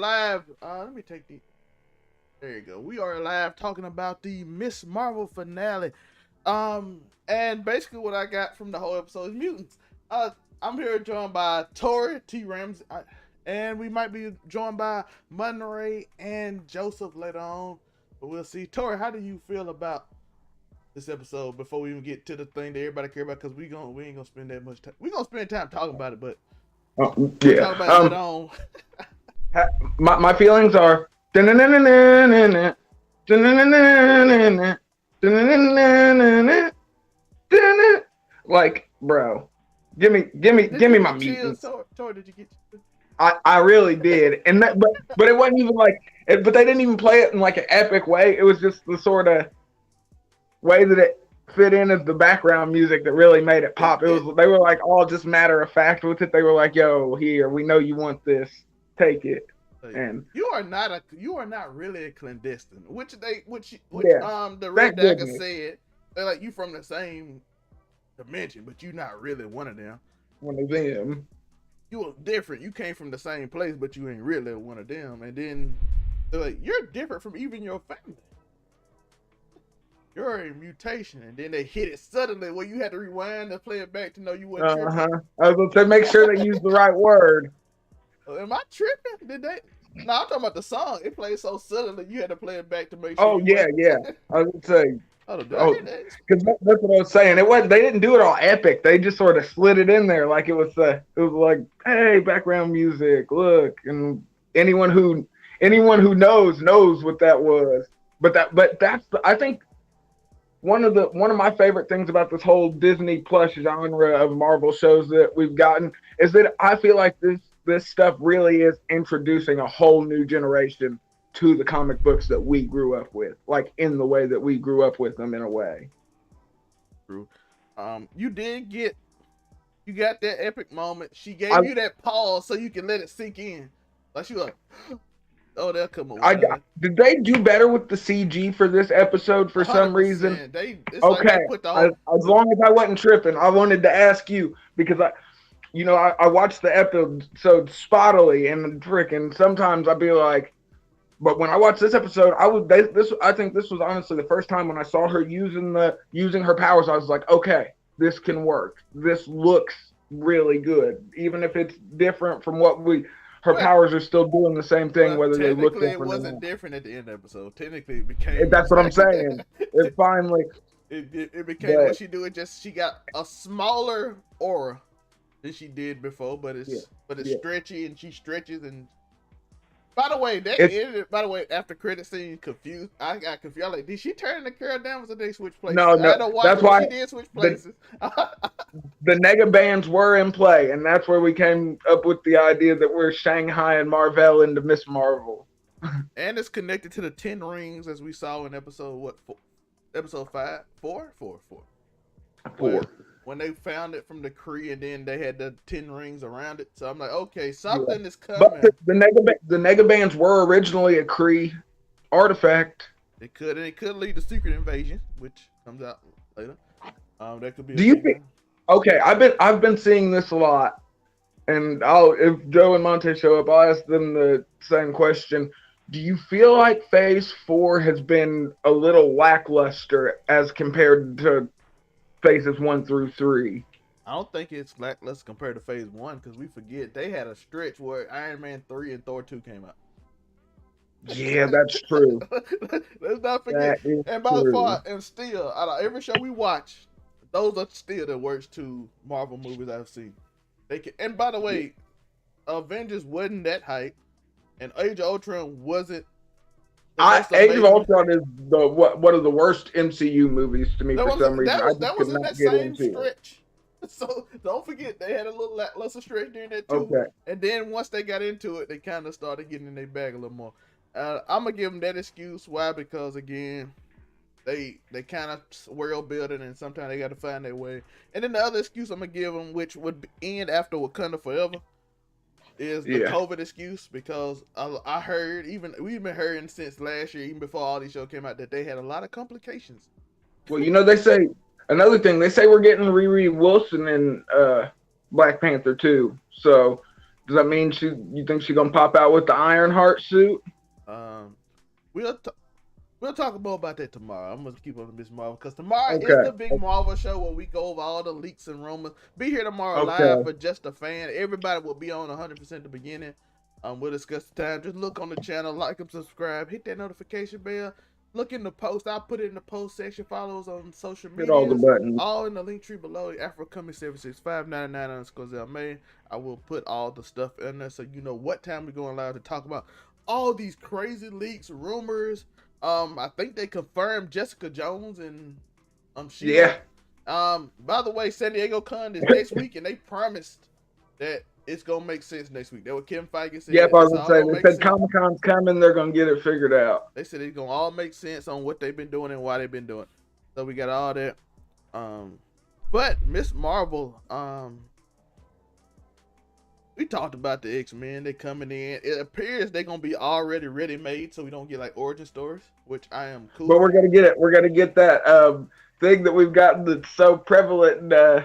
live. Let me take the. There you go. We are live talking about the Miss Marvel finale. And basically what I got from the whole episode is mutants. I'm here joined by Tori T. Ramsey, and we might be joined by Monterey and Joseph later on. But we'll see. Tori, how do you feel about this episode before we even get to the thing that everybody care about? Because we ain't gonna spend that much time. We gonna spend time talking about it, but we'll talk about it later on. My feelings are like, bro, give me my mutants. Tori, did you get? I really did, and that, but it wasn't even like, but they didn't even play it in like an epic way. It was just the sort of way that it fit in as the background music that really made it pop. It was, they were like all just matter of fact with it. They were like, "Yo, here, we know you want this, take it." And you are not really a clandestine, which the Red Thank Dagger goodness. said. They're like, you from the same dimension, but you're not really one of them. One of them. You were different. You came from the same place, but you ain't really one of them. And then they're like, you're different from even your family. You're a mutation. And then they hit it suddenly where you had to rewind and play it back to know you weren't tripping. I was going to make sure they used the right word. Am I tripping? Did they? No, I'm talking about the song. It played so suddenly you had to play it back to make sure. Oh yeah. I was gonna say. Because that's what I was saying. They didn't do it all epic. They just sort of slid it in there like it was like, hey, background music, look, and anyone who knows what that was. But that's I think one of my favorite things about this whole Disney Plus genre of Marvel shows that we've gotten is that I feel like this stuff really is introducing a whole new generation to the comic books that we grew up with, like in the way that we grew up with them in a way. True. You got that epic moment. She gave you that pause so you can let it sink in. Like she was like, oh, they'll come away. Did they do better with the CG for this episode for some reason? As long as I wasn't tripping, I wanted to ask you because I watched the episode spottily, and freaking sometimes I'd be like, but when I watched this episode, I think this was honestly the first time when I saw her using her powers, I was like, okay, this can work. This looks really good, even if it's different from her powers are still doing the same thing, whether they look different. It wasn't different at the end of the episode. Technically, it became. That's what I'm saying. It finally. It became what she do. It just she got a smaller aura than she did before, but it's stretchy, and she stretches. And by the way, after credit scene, confused. I got confused. I was like, did she turn the girl down, or did they switch places? No. That's why she did switch places. The nega bands were in play, and that's where we came up with the idea that we're Shanghai and Marvel into Miss Marvel. And it's connected to the 10 rings, as we saw in episode 4. When they found it from the Kree, and then they had the 10 rings around it. So I'm like, okay, something is coming. But the nega bands were originally a Kree artifact. It could lead to Secret Invasion, which comes out later. That could be. Do you think? Okay, I've been seeing this a lot, and if Joe and Monte show up, I'll ask them the same question. Do you feel like Phase 4 has been a little lackluster as compared to Phases 1 through 3? I don't think it's lackluster compared to Phase 1, because we forget they had a stretch where Iron Man 3 and Thor 2 came out. Yeah, that's true. Let's not forget. And by far, and still, out of every show we watch, those are still the worst 2 Marvel movies I've seen. And by the way, Avengers wasn't that hype, and Age of Ultron wasn't. Age of Ultron is one of the worst MCU movies to me for some reason. That was in that same stretch. So don't forget they had a little lackluster stretch during that too. Okay. And then once they got into it, they kind of started getting in their bag a little more. I'm gonna give them that excuse. Why? Because again, they kind of world building, and sometimes they got to find their way. And then the other excuse I'm gonna give them, which would end after Wakanda Forever, is the COVID excuse, because I heard, we've been hearing since last year, even before all these shows came out, that they had a lot of complications. Well, they say another thing. They say we're getting Riri Wilson in Black Panther too. So Does that mean you think she's gonna pop out with the Ironheart suit? We'll talk more about that tomorrow. I'm gonna keep on Miss Marvel because tomorrow is the big Marvel show where we go over all the leaks and rumors. Be here tomorrow live for Just a Fan. Everybody will be on 100% the beginning. We'll discuss the time. Just look on the channel, like and subscribe, hit that notification bell. Look in the post. I'll put it in the post section. Follow us on social media. Hit all the buttons. All in the link tree below. AfroComing76599_ZLMay. I will put all the stuff in there so you know what time we're going live to talk about all these crazy leaks, rumors. I think they confirmed Jessica Jones and she. Yeah. By the way, San Diego Con is next week, and they promised that it's gonna make sense next week. That what Kevin Feige said. Yep, I was gonna say they said Comic Con's coming. They're gonna get it figured out. They said it's gonna all make sense on what they've been doing and why they've been doing. So we got all that. But Miss Marvel, we talked about the X-Men. They coming in. It appears they're gonna be already ready made, so we don't get like origin stories, which I am cool. But we're gonna get it. We're gonna get that thing that we've gotten that's so prevalent in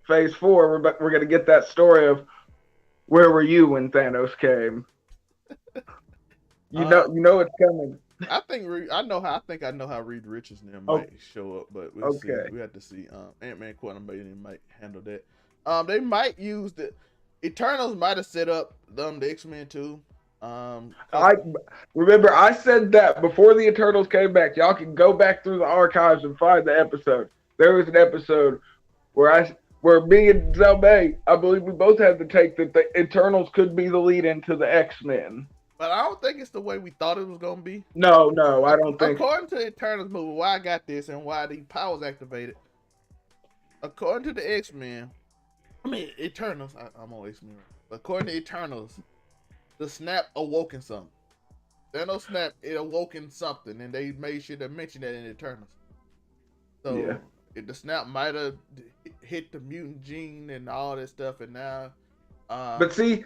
Phase 4. We're gonna get that story of where were you when Thanos came. You know it's coming. I think I know how Reed Richards and them might show up, but we'll see. We have to see. Ant-Man Quantumania might handle that. They might use the Eternals. Might have set up the X-Men too. I remember I said that before the Eternals came back. Y'all can go back through the archives and find the episode. There was an episode where me and Zelmay, I believe we both had the take that the Eternals could be the lead into the X-Men. But I don't think it's the way we thought it was going to be. No, I don't think. According to the Eternals movie, why I got this and why the powers activated. According to the X-Men, Eternals, I'm on X-Men. According to Eternals, the snap awoken something. Thanos snap, it awoken something, and they made sure to mention that in Eternals. So the snap might have hit the mutant gene and all that stuff, and now. But see,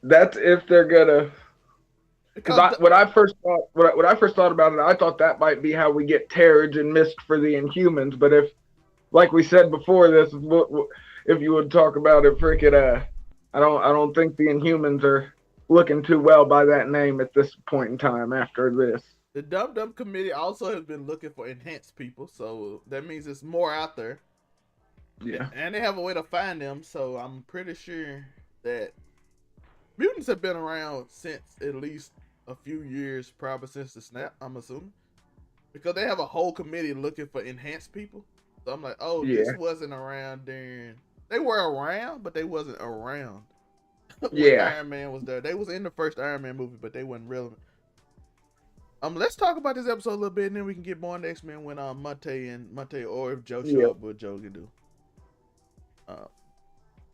that's if they're gonna. Because when I first thought about it, I thought that might be how we get Terrige and Mist for the Inhumans. But if, like we said before, this if you would talk about it, freaking I don't think the Inhumans are looking too well by that name at this point in time after this. The Dum Dum Committee also has been looking for enhanced people, so that means it's more out there. Yeah. And they have a way to find them, so I'm pretty sure that mutants have been around since at least a few years, probably since the snap, I'm assuming. Because they have a whole committee looking for enhanced people. So I'm like, this wasn't around during... They were around, but they wasn't around. When Iron Man was there. They was in the first Iron Man movie, but they wasn't relevant. Let's talk about this episode a little bit, and then we can get more on the X-Men when Monte or if Joe show up, what Joe can do.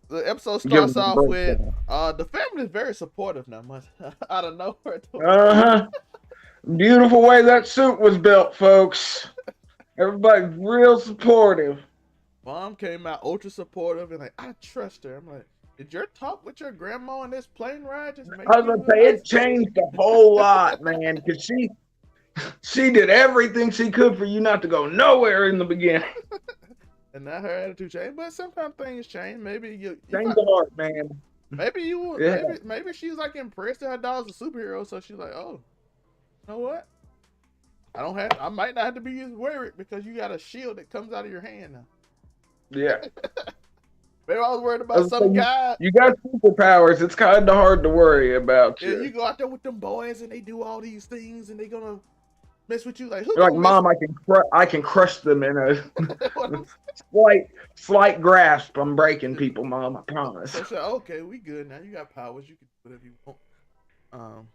The episode starts off with the family is very supportive now, out of nowhere. Beautiful way that suit was built, folks. Everybody's real supportive. Mom came out ultra supportive and like, I trust her. I'm like, did your talk with your grandma on this plane ride just make I was gonna say it changed a whole lot, man, because she did everything she could for you not to go nowhere in the beginning. And now her attitude changed, but sometimes things change. Maybe you change the heart, man. Maybe you maybe she's like impressed that her dog's a superhero, so she's like, oh, you know what? I might not have to be as worried because you got a shield that comes out of your hand now. Yeah. Maybe I was worried about some guy. You got superpowers. It's kind of hard to worry about you. Yeah, you go out there with them boys and they do all these things and they gonna mess with you. Like, you're like, Mom, I can crush them in a slight grasp. I'm breaking people, Mom. I promise. So, okay, we good now. You got powers. You can do whatever you want.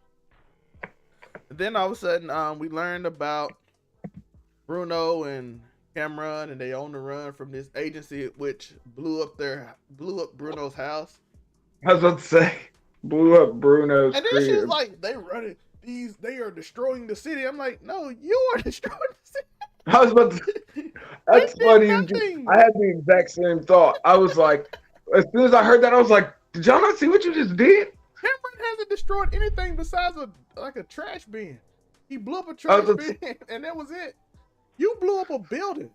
Then all of a sudden, we learned about Bruno and Cameron, and they on the run from this agency which blew up Bruno's house. I was about to say, blew up Bruno's. And then she was like, they are destroying the city. I'm like, no, you are destroying the city. I was about to. That's funny. I had the exact same thought. I was like, as soon as I heard that, I was like, did y'all not see what you just did? Cameron hasn't destroyed anything besides a trash bin. He blew up a trash bin, and that was it. You blew up a building.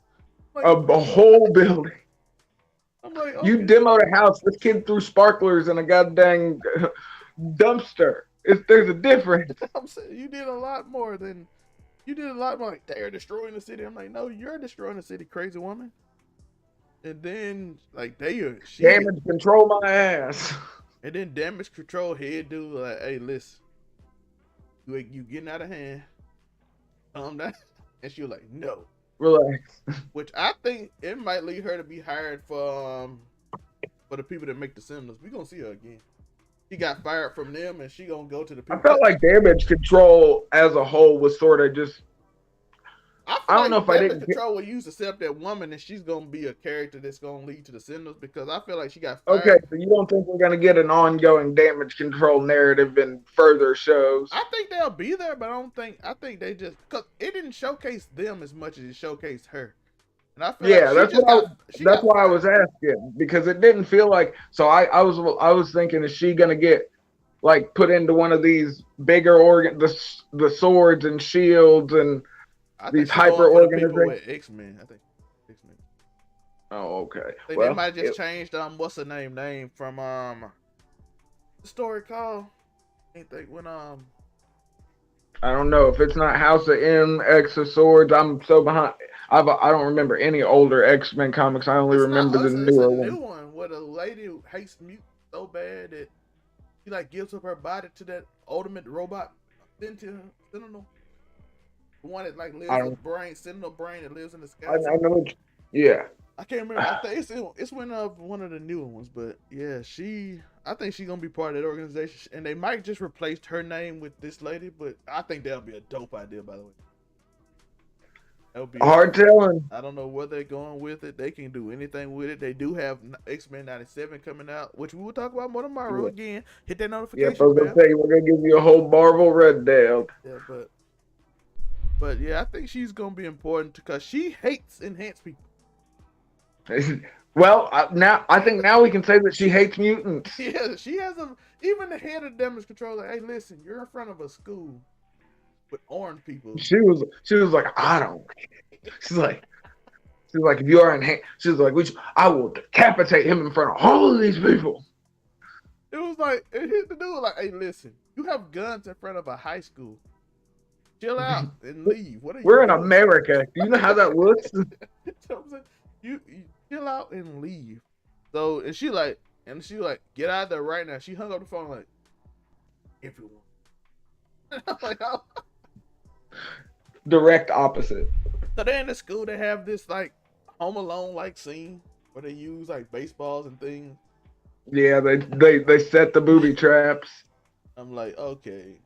Like, a whole building. I'm like, okay. You demoed a house. This kid threw sparklers in a goddamn dumpster. There's a difference. I'm saying you did a lot more than like they're destroying the city. I'm like, no, you're destroying the city, crazy woman. And then like Damage control my ass. And then damage control head dude like, hey, listen, you getting out of hand. Calm down. And she was like, no. Relax. Which I think it might lead her to be hired for the people that make the Sentinels. We gonna see her again. She got fired from them, and she gonna go to the people. I felt like damage control as a whole was sort of just. I don't know if damage control will use except that woman, and she's gonna be a character that's gonna lead to the Sentinels because I feel like she got fired. Okay, so you don't think we're gonna get an ongoing damage control narrative in further shows? I think they'll be there, but I think they just because it didn't showcase them as much as it showcased her. And I feel that's why I was asking because it didn't feel like. So I was thinking, is she gonna get like put into one of these bigger the swords and shields and these hyper organizations? X-Men, I think. X-Men. Oh, okay. They might have just changed what's the name from the story called. I think when I don't know if it's not House of M, X of Swords. I'm so behind. I don't remember any older X-Men comics. I only remember the newer one. New one where the lady hates mutants so bad that she like gives up her body to that ultimate robot Sentinel. The one that like lives in brain, Sentinel brain that lives in the sky. I know. Yeah. I can't remember. I think it's one of the newer ones, but yeah, I think she's gonna be part of that organization, and they might just replace her name with this lady. But I think that'll be a dope idea, by the way. That'll be hard telling. I don't know where they're going with it. They can do anything with it. They do have X-Men 97 coming out, which we will talk about more tomorrow. Again, hit that notification. Yeah, I was gonna say we're gonna give you a whole Marvel Red Dead. Yeah, but yeah, I think she's gonna be important because she hates enhanced people. Well, I think now we can say that she hates mutants. Yeah, she has even the head of damage control. Like, hey, listen, you're in front of a school with orange people. She was like, I don't. She's like, if you are enhanced, she's like, I will decapitate him in front of all of these people. It was like, it hit the dude like, hey, listen, you have guns in front of a high school. Chill out and leave. We're in America. Do you know how that looks? You chill out and leave. So and she like get out of there right now. She hung up the phone like everyone. I'm like, oh. Direct opposite. So they're in the school. They have this like Home Alone like scene where they use like baseballs and things. Yeah, they set the booby traps. I'm like, okay,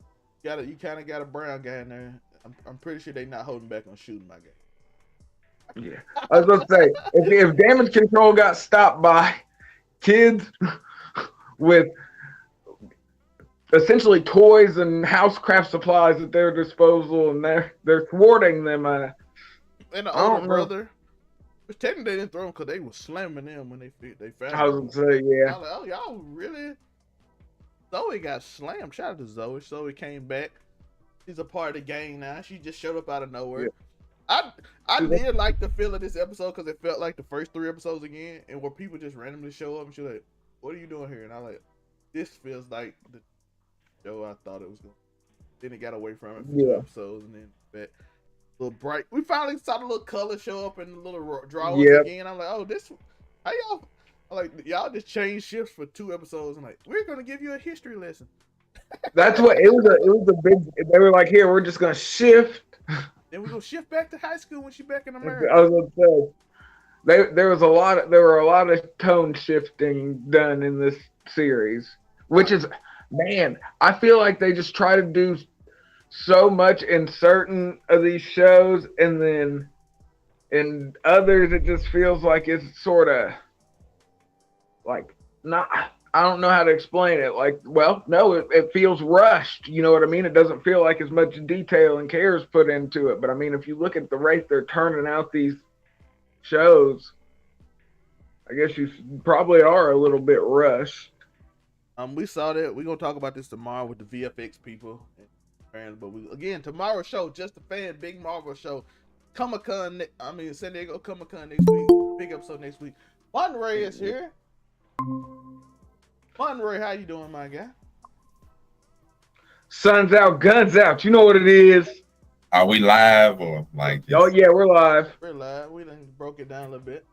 you kind of got a brown guy in there. I'm pretty sure they're not holding back on shooting my guy. Yeah, I was going to say, if damage control got stopped by kids with essentially toys and housecraft supplies at their disposal, and they're thwarting them. And the older brother, which technically they didn't throw them because they were slamming them when they found. I was going to say, yeah. I was like, oh, y'all really? Zoe got slammed. Shout out to Zoe. Zoe came back. She's a part of the gang now. She just showed up out of nowhere. Yeah. I did like the feel of this episode because it felt like the first 3 episodes again, and where people just randomly show up and she's like, "What are you doing here?" And I'm like, "This feels like the show I thought it was going." Then it got away from it for 2 episodes, and then that little bright. We finally saw the little color show up in the little drawings again. I'm like, "Oh, this how y'all?" Y'all just changed shifts for 2 episodes. I'm like, "We're gonna give you a history lesson." That's what it was. It was a big. They were like, "Here, we're just gonna shift." Then we're gonna shift back to high school when she's back in America. I was gonna say there were a lot of tone shifting done in this series, which is, man, I feel like they just try to do so much in certain of these shows, and then in others it just feels like it's sort of like not. I don't know how to explain it. Like, well, no, it feels rushed. You know what I mean? It doesn't feel like as much detail and care is put into it. But I mean, if you look at the rate they're turning out these shows, I guess you probably are a little bit rushed. We saw that. We're gonna talk about this tomorrow with the VFX people. But again, tomorrow's show, just a fan, big Marvel show. San Diego Comic Con next week. Big episode next week. Monterey is here. Monterey, how you doing, my guy? Sun's out, guns out. You know what it is. Are we live or like? Oh yeah, we're live. We're live. We done broke it down a little bit.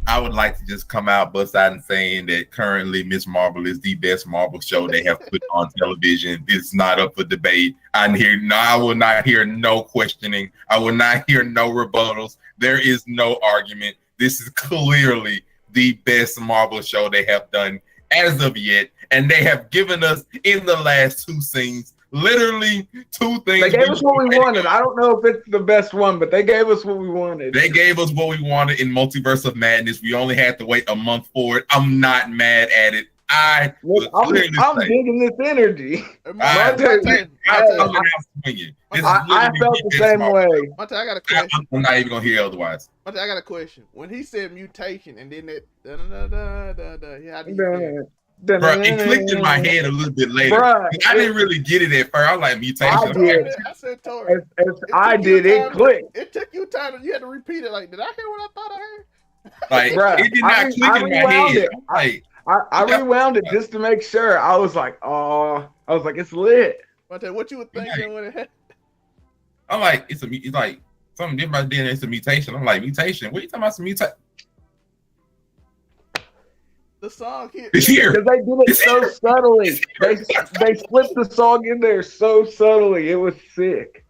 I would like to just come out, bust out, and saying that currently Miss Marvel is the best Marvel show they have put on television. It's not up for debate. I will not hear no questioning. I will not hear no rebuttals. There is no argument. This is clearly the best Marvel show they have done as of yet, and they have given us in the last two scenes literally two things. They gave us what we wanted. I don't know if it's the best one, but they gave us what we wanted. They gave us what we wanted in Multiverse of Madness. We only had to wait a month for it. I'm not mad at it. I'm digging this energy. I felt the same way. I got a question. I'm not even gonna hear otherwise. I got a question. When he said mutation and then that Bro, it clicked in my head a little bit later. Bruh, I didn't really get it at first. I was like, mutation. I said, Tori. It clicked. It took you time. You had to repeat it. Like, did I hear what I thought I heard? Like, bruh, it did not click in my head. I rewound it just to make sure. I was like, it's lit. What you were thinking when it happened? I'm like, it's like something different about DNA. It's a mutation. I'm like, mutation? What are you talking about? Some mutation? The song here. It's here. Because they did it so subtly. They slipped the song in there so subtly. It was sick.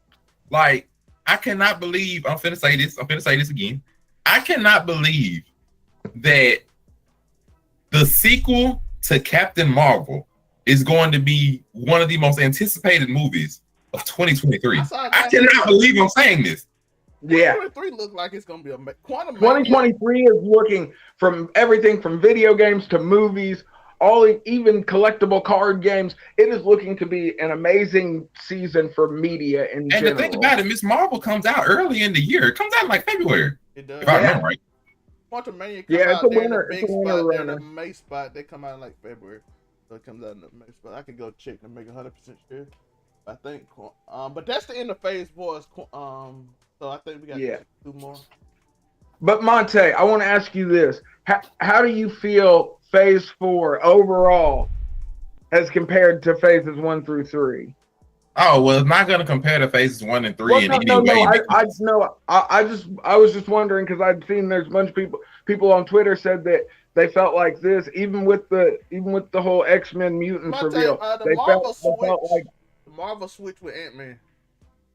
Like, I cannot believe, I'm finna say this again. I cannot believe that the sequel to Captain Marvel is going to be one of the most anticipated movies of 2023. I cannot believe I'm saying this. Yeah. 2023 look like it's gonna be a quantum. 2023 is looking from everything from video games to movies, even collectible card games. It is looking to be an amazing season for media in general. And the thing about it, Miss Marvel comes out early in the year. It comes out in like February. It does. If I remember right. Quantumania it's a winner. It's a winner runner. The May spot, they come out in like February. So it comes out in the May spot. I can go check to make 100% sure. I think. But that's the end of Phase 4. So I think we got 2 more. But Monte, I want to ask you this: how do you feel Phase 4 overall as compared to Phases 1 through 3? Oh well, it's not going to compare to Phases 1 and 3 in any way. I was just wondering because I'd seen there's a bunch of people on Twitter said that they felt like this, even with the whole X-Men Mutants reveal. They felt like the Marvel switch with Ant-Man.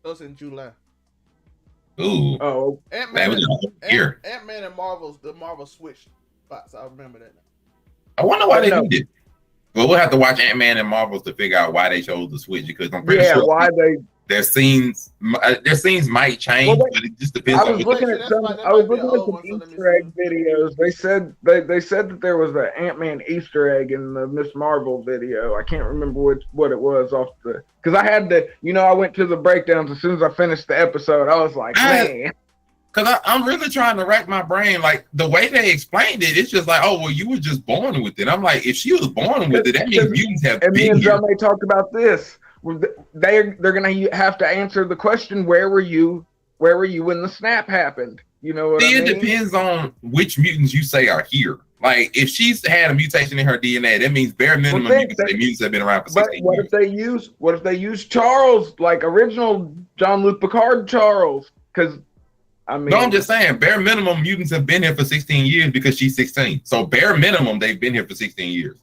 That was in July. Ooh. Oh. Ant-Man and the Marvel switch spots. I remember that now. I wonder why they did it. Well, we'll have to watch Ant-Man and Marvels to figure out why they chose the switch, because I'm pretty sure why their scenes might change, but it just depends. I was looking at some Easter egg videos. They said that there was an Ant-Man Easter egg in the Miss Marvel video. I can't remember what it was because I had to. I went to the breakdowns as soon as I finished the episode. I was like, man. Because I'm really trying to rack my brain. Like, the way they explained it, it's just like, oh, well, you were just born with it. I'm like, if she was born with it, that means mutants have been here. And me and John talked about this. They're gonna have to answer the question: Where were you when the snap happened? You know what I mean? It depends on which mutants you say are here. Like, if she's had a mutation in her DNA, that means bare minimum you can say mutants have been around for 16 years. What if they use Charles, like original Jean-Luc Picard Charles? Because no, I'm just saying, bare minimum mutants have been here for 16 years because she's 16. So bare minimum, they've been here for 16 years.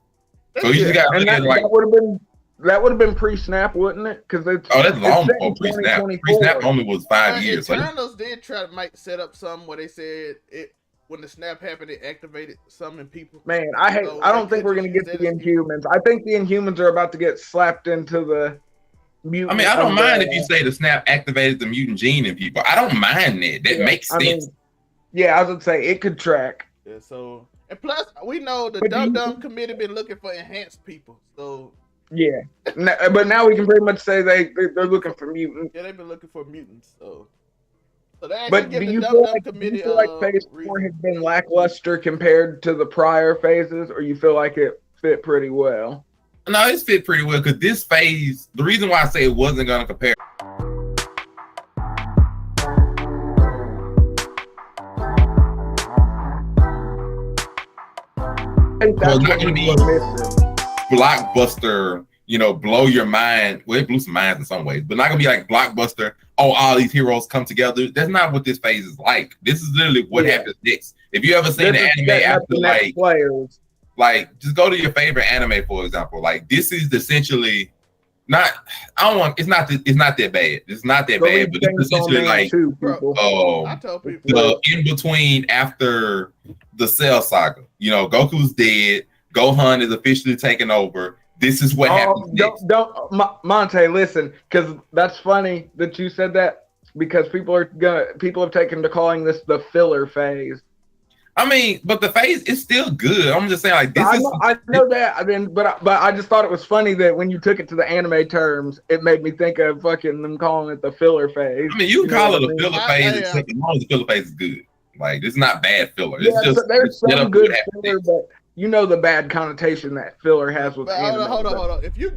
So you just got to look at it like that would have been pre-snap, wouldn't it? Because that's long before pre-snap. Pre-snap only was 5 years. Eternals did try to set up something where they said when the snap happened, it activated some in people. Man, I don't think we're gonna get the Inhumans. I think the Inhumans are about to get slapped into the mutant. I mean, I don't mind if you say the snap activated the mutant gene in people. I don't mind that. That makes sense. I was gonna say it could track. Yeah. So, and plus, we know the Dumb Committee been looking for enhanced people. So. Yeah, but now we can pretty much say they're looking for mutants. Yeah, they've been looking for mutants. So but do you feel like Phase 4 has been lackluster compared to the prior phases, or you feel like it fit pretty well? No, it's fit pretty well because this phase. The reason why I say it wasn't going to compare. think that's what people are missing. Blockbuster, blow your mind. Well, it blew some minds in some ways, but not gonna be like blockbuster. Oh, all these heroes come together. That's not what this phase is like. This is literally what happens next. If you ever seen the anime after players, just go to your favorite anime, for example. Like this is essentially not. I don't want. It's not that bad. It's not that bad, but it's essentially like I tell people the in between after the Cell saga. Goku's dead. Gohan is officially taken over. This is what happens next. Monte, listen, because that's funny that you said that, because people have taken to calling this the filler phase. I mean, but the phase is still good. I'm just saying, like, I know that. I mean, but I just thought it was funny that when you took it to the anime terms, it made me think of fucking them calling it the filler phase. I mean, you can call it a filler phase, except as long as the filler phase is good. Like, it's not bad filler. It's just there's some good filler, but the bad connotation that filler has with anime. Hold on. If you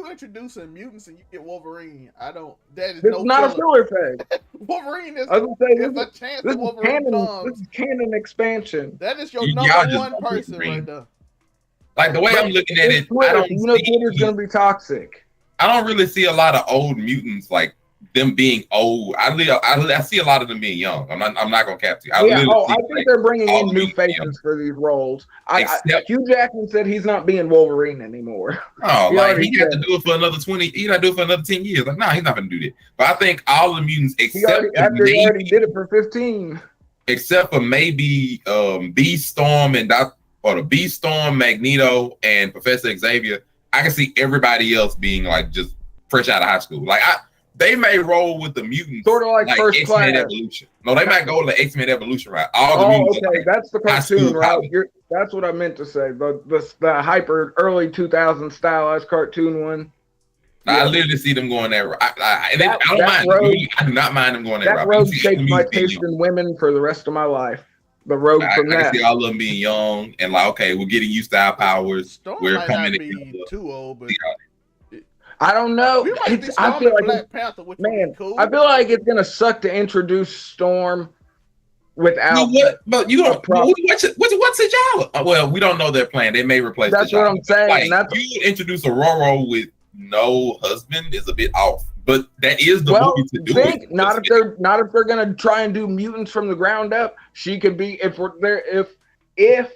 introduce a mutants and you get Wolverine, that is not a filler phase. Wolverine is. I was gonna say, a chance that Wolverine comes. This is canon expansion. That is your number one person right there. Like the way I'm looking at it, Twitter's gonna be toxic. I don't really see a lot of old mutants like them being old. I see a lot of them being young. I'm not gonna cap you. I think they're bringing in new faces for these roles. Hugh Jackman said he's not being Wolverine anymore. Oh, he had to do it for another 20. He got to do it for another 10 years. Like, no, he's not gonna do that. But I think all the mutants he already did it for 15. Except for maybe Beast Storm the Beast Storm, Magneto, and Professor Xavier. I can see everybody else being like just fresh out of high school. Like they may roll with the mutants, sort of like First X-Men Class. Evolution. No, they might go to the X-Men Evolution route. All the mutants. Okay, that's the cartoon route. That's what I meant to say. The hyper early 2000s stylized cartoon one. I literally see them going that route. I don't mind. I do not mind them going that route. That road shaped my taste in women for the rest of my life. The road from that. I can see all of them being young and like, okay, we're getting used to our powers. We're coming in. Too old, but I don't know. I feel like Black Panther, cool. I feel like it's gonna suck to introduce Storm without. But what's it, y'all? Well, we don't know their plan. They may replace. That's what I'm saying. Like, you introduce Aurora with no husband is a bit off. But that is the movie to do it. Not if they're gonna try and do mutants from the ground up. She could be if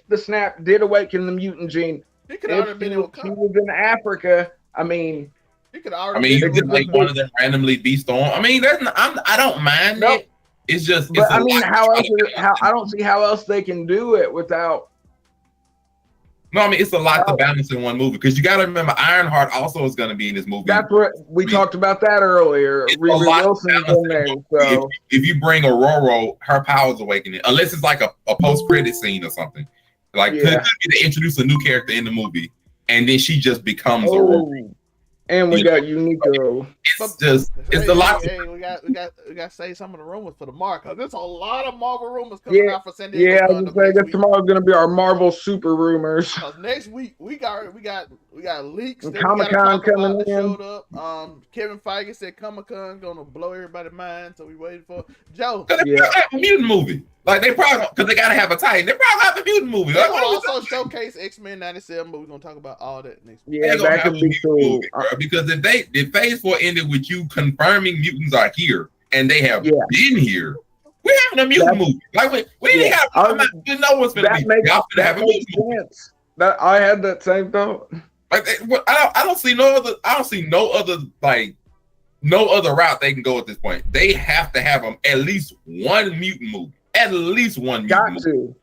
the Snap did awaken the mutant gene. She was in Africa. I mean. You could make one of them randomly be Storm. I mean, I don't mind it. It's just. But I mean, I don't see how else they can do it without. No, I mean it's a lot to balance in one movie because you got to remember Ironheart also is going to be in this movie. That's what we talked about that earlier. Riri Wilson's in there. So if you bring Aurora, her powers awakening, unless it's like a post-credit scene or something, like could be to introduce a new character in the movie and then she just becomes Aurora. And we got Uniqo. It's a lot. We got to say some of the rumors for the Mark. There's a lot of Marvel rumors coming out for San Diego. Yeah, I was gonna say that tomorrow's gonna be our Marvel super rumors. Next week we got leaks. Comic Khan coming in. Showed up. Kevin Feige said Kamala Khan gonna blow everybody's mind, so we waiting for Joe. They probably have a mutant movie. Like they probably because they gotta have a Titan. They probably have a mutant movie. They will also showcase X-Men '97, but we're gonna talk about all that next week. Yeah, that could be cool. Movie, because if Phase 4 ended with you confirming mutants are here and they have been here, we're having a mutant movie. Like we didn't have no one's gonna be have a mutant movie. That I had that same thought. Like I don't see no other route they can go at this point. They have to have at least one mutant movie. At least one mutant movie.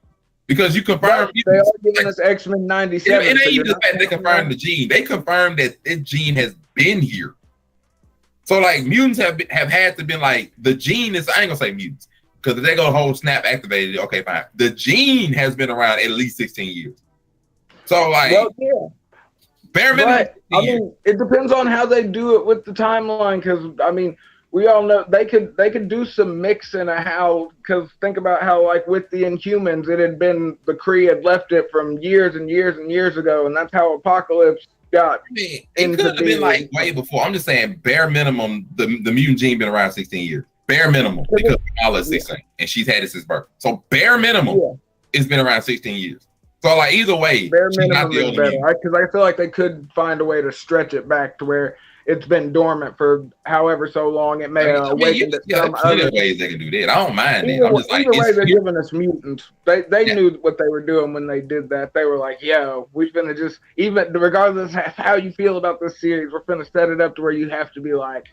Because you confirmed they are giving us X-Men '97. It ain't even the fact they confirmed the gene. They confirmed that gene has been here. So like mutants have had to been like the gene is. I ain't gonna say mutants because if they go whole Snap activated, okay, fine. The gene has been around at least 16 years. So like, bare minimum. But, I mean, it depends on how they do it with the timeline. Because I mean, we all know they could do some mixing of how. Because think about how like with the Inhumans, it had been the Kree had left it from years and years and years ago, and that's how Apocalypse got. I mean, it could have been like way before. I'm just saying, bare minimum, the mutant gene been around 16 years. Bare minimum, because Kamala is 16 and she's had it since birth. So bare minimum, it's been around 16 years. So like either way, bare she's not minimum the is only better. mutant. Because I feel like they could find a way to stretch it back to where it's been dormant for however so long. It may have awakened at some there's plenty other of ways they can do that. I don't mind it. Either, I'm just like, either way, it's they're here. giving us mutants. They knew what they were doing when they did that. They were like, "Yo, we're gonna just even regardless of how you feel about this series, we're gonna set it up to where you have to be like,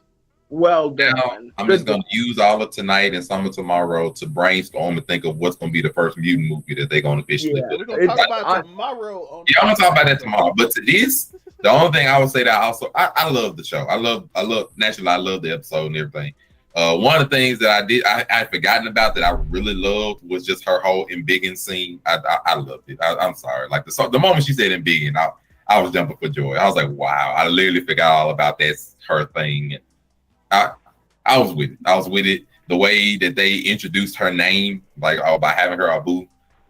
well done." I'm just gonna use all of tonight and some of tomorrow to brainstorm and think of what's gonna be the first mutant movie that they're gonna officially do. We're gonna talk about it tomorrow. I'm gonna talk about that tomorrow. But to this, the only thing I would say that I love the show. I love naturally I love the episode and everything. One of the things that I'd forgotten about that I really loved was just her whole embiggen scene. I loved it. I'm sorry. Like the moment she said embiggen, I was jumping for joy. I was like, wow, I literally forgot all about that, her thing. I was with it. I was with it. The way that they introduced her name, like by having her Abu,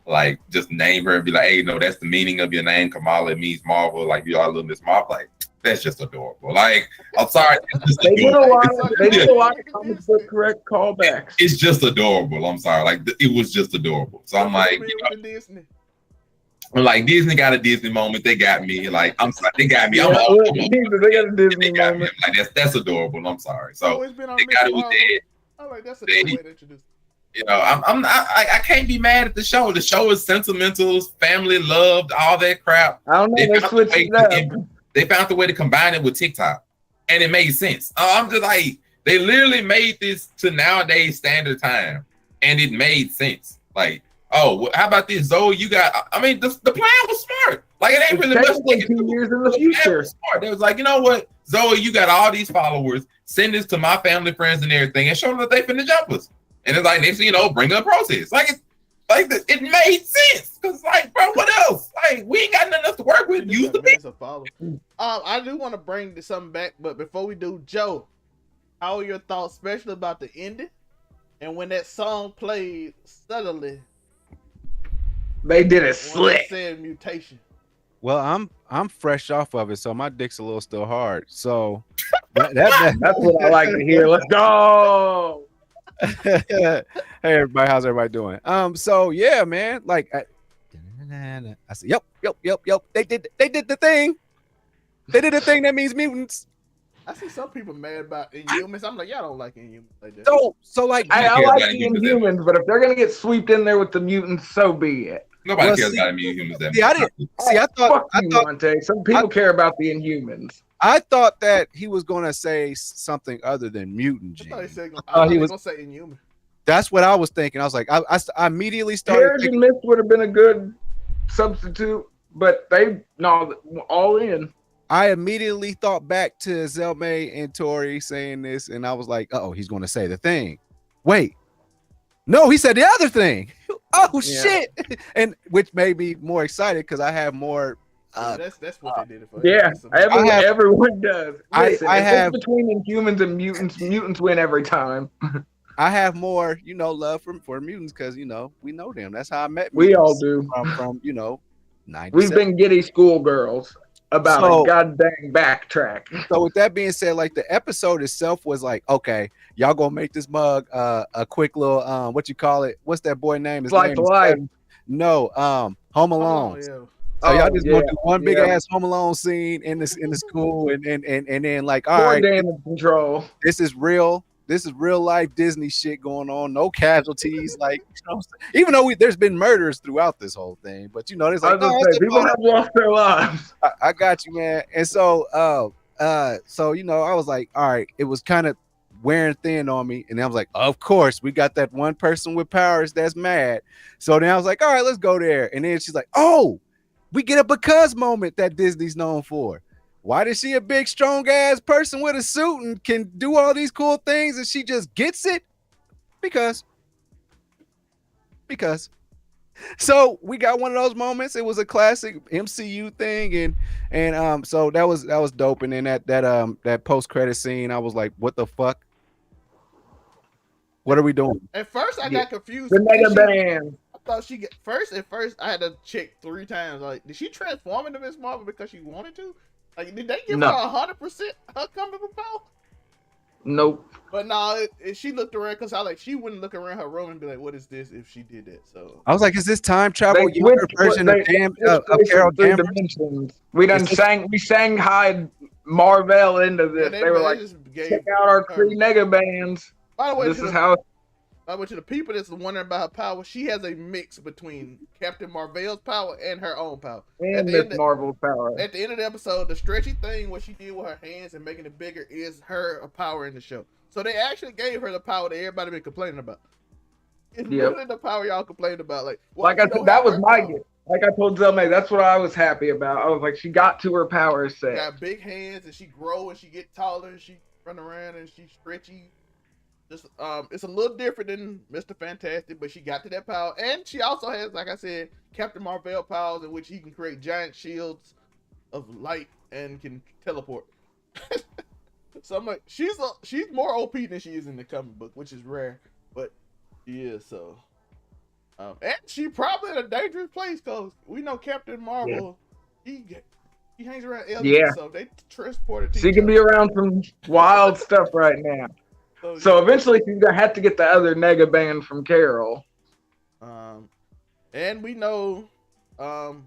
like just name her and be like, hey, no, that's the meaning of your name, Kamala. It means Marvel. Like you all love Miss Marvel. Like that's just adorable. Like I'm sorry, they did a lot of comic book correct callbacks. It's just adorable. I'm sorry, like it was just adorable. So I'm like, Disney. I'm like Disney got a Disney moment. They got me. Like I'm sorry, they got me. They got a Disney moment. Like that's adorable. I'm sorry. So they got it with that. I'm like, that's a good way to introduce. You know, I can't be mad at the show. The show is sentimental, family loved, all that crap. I don't know. They switched it up. They found the way to combine it with TikTok, and it made sense. I'm just like, they literally made this to nowadays standard time, and it made sense. Like, oh, how about this, Zoe? You got. I mean, the plan was smart. Like, it ain't really much. 2 years in the future. Smart. They was like, you know what, Zoe, you got all these followers. Send this to my family, friends, and everything, and show them that they finna jump us. And it's like, next thing you know, bring up process. It made sense. Cause like, bro, what else? Like, we ain't got nothing else to work with. Use the people. I do want to bring something back, but before we do, Joe, how are your thoughts, especially about the ending? And when that song played suddenly, they did it slick. Said mutation. Well, I'm fresh off of it, so my dick's a little still hard. So that's what I like to hear. Let's go. Hey everybody, how's everybody doing? So yeah, man, like I said, yep. They did the thing. They did the thing that means mutants. I see some people mad about Inhumans. I'm like, y'all don't like Inhumans like that. So like I like the Inhumans, but if they're gonna get swept in there with the mutants, so be it. Nobody cares about Inhumans that much. I didn't see. I thought some people care about the Inhumans. I thought that he was gonna say something other than mutant gene. I thought he was gonna say Inhuman. That's what I was thinking. I was like, I immediately started. Terrigen Mist would have been a good substitute, but all in. I immediately thought back to Zelmay and Tori saying this, and I was like, oh, he's gonna say the thing. Wait, no, he said the other thing. Oh shit! And which made me more excited because I have more. That's what they did it for. Yeah, everyone does. Listen, I have between Inhumans and mutants win every time. I have more, love for mutants because we know them. That's how I met. We all do. From 97. We've been giddy schoolgirls about a goddamn backtrack. So with that being said, like the episode itself was like, okay, y'all gonna make this mug a quick little what you call it? What's that boy name? His name is no, Home Alone. So y'all just gonna do one big ass Home Alone scene in the school and then like, all right, damage control. This is real life Disney shit going on. No casualties, like even though there's been murders throughout this whole thing, but there's like people have lost their lives. I got you, man. And so I was like, all right, it was kind of wearing thin on me, and I was like, of course, we got that one person with powers that's mad. So then I was like, all right, let's go there. And then she's like, oh, we get a because moment that Disney's known for. Why does she a big, strong ass person with a suit and can do all these cool things and she just gets it? Because. So we got one of those moments. It was a classic MCU thing, and so that was dope. And then that post credit scene, I was like, what the fuck? What are we doing? At first, I got confused. The Mega Band. I thought she get at first I had to check 3 times. Like, did she transform into Miss Marvel because she wanted to? Like, did they give her 100% her coming power? Nope. But no, she looked around because she wouldn't look around her room and be like, "What is this?" If she did that, so I was like, "Is this time travel younger version of Carol Danvers?" Dimensions. We Shanghai Marvel into this. They were like, "Check out our three nega bands." By the way, this is how. By the way, to the people that's wondering about her power, she has a mix between Captain Marvel's power and her own power. And Miss Marvel's power. At the end of the episode, the stretchy thing, what she did with her hands and making it bigger, is her power in the show. So they actually gave her the power that everybody been complaining about. It's really the power y'all complained about. Like I said, that was my gift. Like I told Zelme, that's what I was happy about. I was like, she got to her power set. She got big hands and she grow and she get taller and she run around and she's stretchy. Just it's a little different than Mr. Fantastic, but she got to that power. And she also has, like I said, Captain Marvel powers in which he can create giant shields of light and can teleport. So I'm like, she's more OP than she is in the comic book, which is rare, but she is. So, and she probably in a dangerous place because we know Captain Marvel, he hangs around aliens, so they transported. She can be around some wild stuff right now. So eventually she's gonna have to get the other nega band from Carol. And we know, the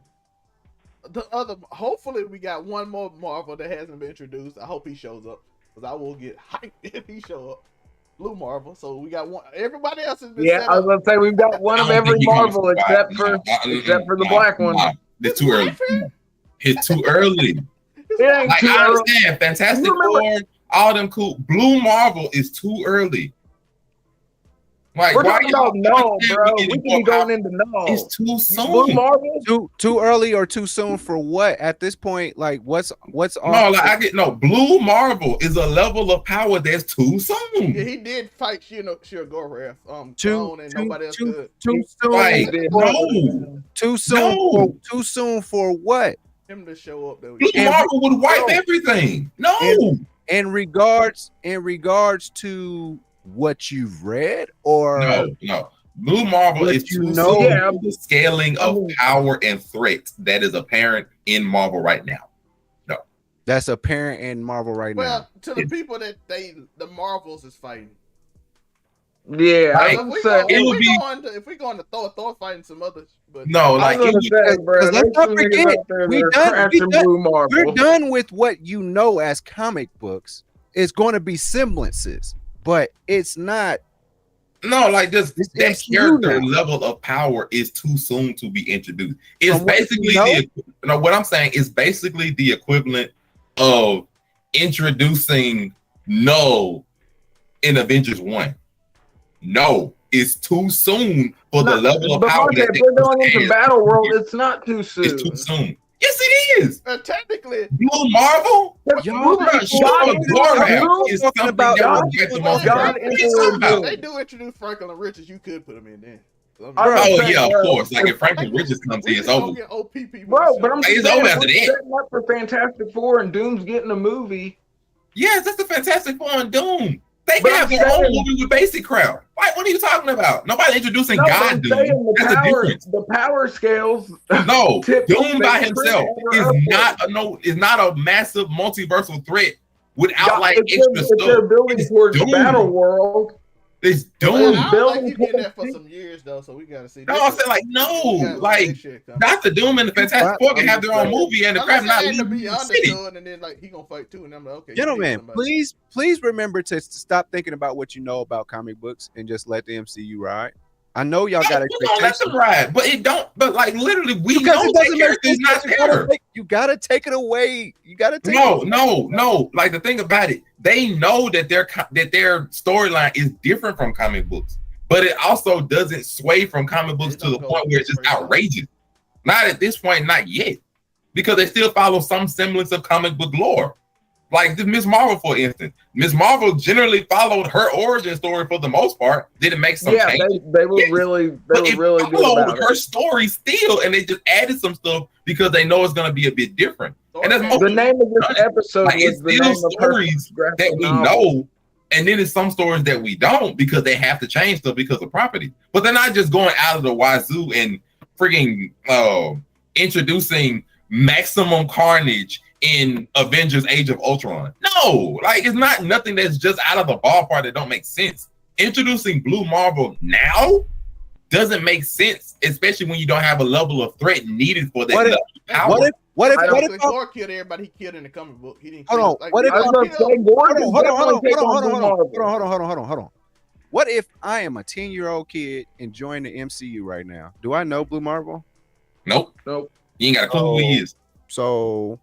other. Hopefully, we got one more Marvel that hasn't been introduced. I hope he shows up. Because I will get hyped if he show up. Blue Marvel. So we got one. Everybody else has been set up. I was going to say we've got one of every Marvel except for the black one. It's too early. It's too early. I understand. Fantastic Four, all them cool. Blue Marvel is too early. Like, we're talking about no, bro. We can be going into no. It's too soon. Blue Marvel? Too early or too soon for what? At this point, like what's on? No, Blue Marvel is a level of power that's too soon. Yeah, he did fight Shirgorath. Nobody else could. Too soon. Too soon. Too soon for what? Him to show up. Blue Marvel would wipe everything. No. In regards to what you've read, or no. Blue Marvel is the scaling of power and threats that is apparent in Marvel right now. No, that's apparent in Marvel right now. Well, to the people that the Marvels is fighting. Yeah, if we go into Thor fighting some others, but let's not forget, we're done with what you know as comic books. It's going to be semblances. But it's not. No, like that character level of power is too soon to be introduced. It's basically what I'm saying is basically the equivalent of introducing Null in Avengers 1. No, it's too soon for the level of power. If we're going into Battle World, it's not too soon. It's too soon. Yes, it is. Technically, Blue Marvel. They do introduce Franklin and Richards. You could put them in there. Of course. Like if Franklin Richards comes in, it's over. Bro, but I'm saying over after that. Setting up for Fantastic Four and Doom's getting a movie. Yes, that's the Fantastic Four and Doom. They can have their own movie with basic crowd. Like, what are you talking about? Nobody introducing God Doom. That's the difference. The power scales. No, Doom by himself is not a massive multiversal threat without extra stuff. They're building towards Battle World. It's Doom. He's been there for some years though, so we gotta see. No, I'm saying Dr. Doom and the Fantastic Four can have their own movie and the crap not leaving the city. And then he gonna fight too, and I'm like, okay. Gentlemen, please remember to stop thinking about what you know about comic books and just let the MCU ride. I know y'all got expectations. Let them ride, but it don't. But literally, we know that character is not there. You gotta take it away. You gotta take no. Like the thing about it, they know that their storyline is different from comic books, but it also doesn't sway from comic books to the point where it's just outrageous. Not at this point, not yet, because they still follow some semblance of comic book lore. Like Miss Marvel, for instance. Miss Marvel generally followed her origin story for the most part. Did it make some change? They were really followed her story still, and they just added some stuff because they know it's going to be a bit different. And that's the name of this episode. It's still stories that we know, and then it's some stories that we don't because they have to change stuff because of property. But they're not just going out of the wazoo and freaking introducing Maximum Carnage in Avengers Age of Ultron. No, like it's not nothing that's just out of the ballpark that don't make sense. Introducing Blue Marvel now doesn't make sense, especially when you don't have a level of threat needed for that level of power. What if Thor killed everybody he killed in the comic book? He didn't. Hold on. What if hold on. What if I am a 10-year-old kid enjoying the MCU right now? Do I know Blue Marvel? Nope. You ain't got a clue who he is. So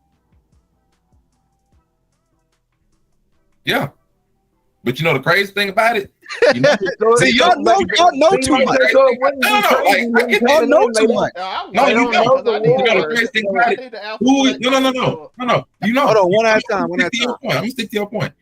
yeah. But you know the crazy thing about it? You know, see, y'all know too much. Y'all know too much. No, you know the crazy thing about it. No. You know. Hold on, one at a time. I'm gonna stick to your point.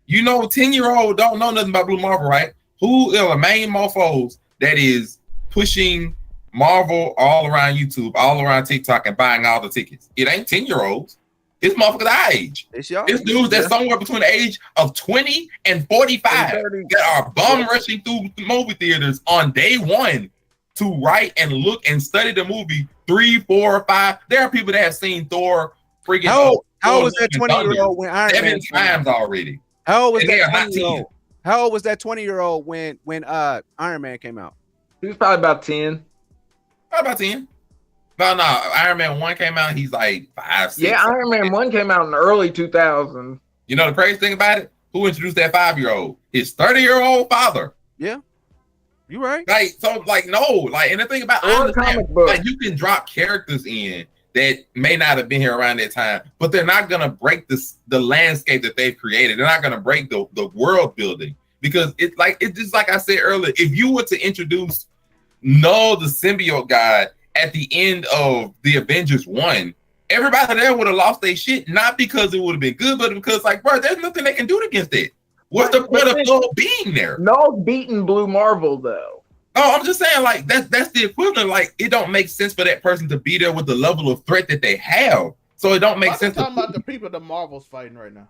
You know, 10-year-old don't know nothing about Blue Marvel, right? Who are the main mofos that is pushing Marvel all around YouTube, all around TikTok, and buying all the tickets? It ain't 10-year-olds. It's motherfuckers our age. It's dudes that's somewhere between the age of 20 and 45 that are bum rushing through the movie theaters on day one to write and look and study the movie 3, 4, 5. There are people that have seen Thor freaking. How was that 20-year-old when Iron Man 7 times already? How old was that 20-year-old? How old was that 20-year-old when Iron Man came out? He was probably about 10. Probably about 10. No, Iron Man 1 came out, he's like 5, 6. Yeah, Iron Man 1 came out in the early 2000s. You know the crazy thing about it? Who introduced that 5-year-old? His 30-year-old father. Yeah. You right. Like, so, like, no. Like, and the thing about like, you can drop characters in that may not have been here around that time, but they're not going to break the landscape that they've created. They're not going to break the world building. Because it's just like I said earlier, if you were to introduce Null the symbiote guy at the end of the Avengers 1, everybody there would have lost their shit, not because it would have been good, but because, like, bro, there's nothing they can do against it. What's the point of Null being there? Null's beating Blue Marvel, though. Oh, I'm just saying, like, that's the equivalent. Like, it don't make sense for that person to be there with the level of threat that they have. So it don't make sense. I'm talking about the people the Marvel's fighting right now.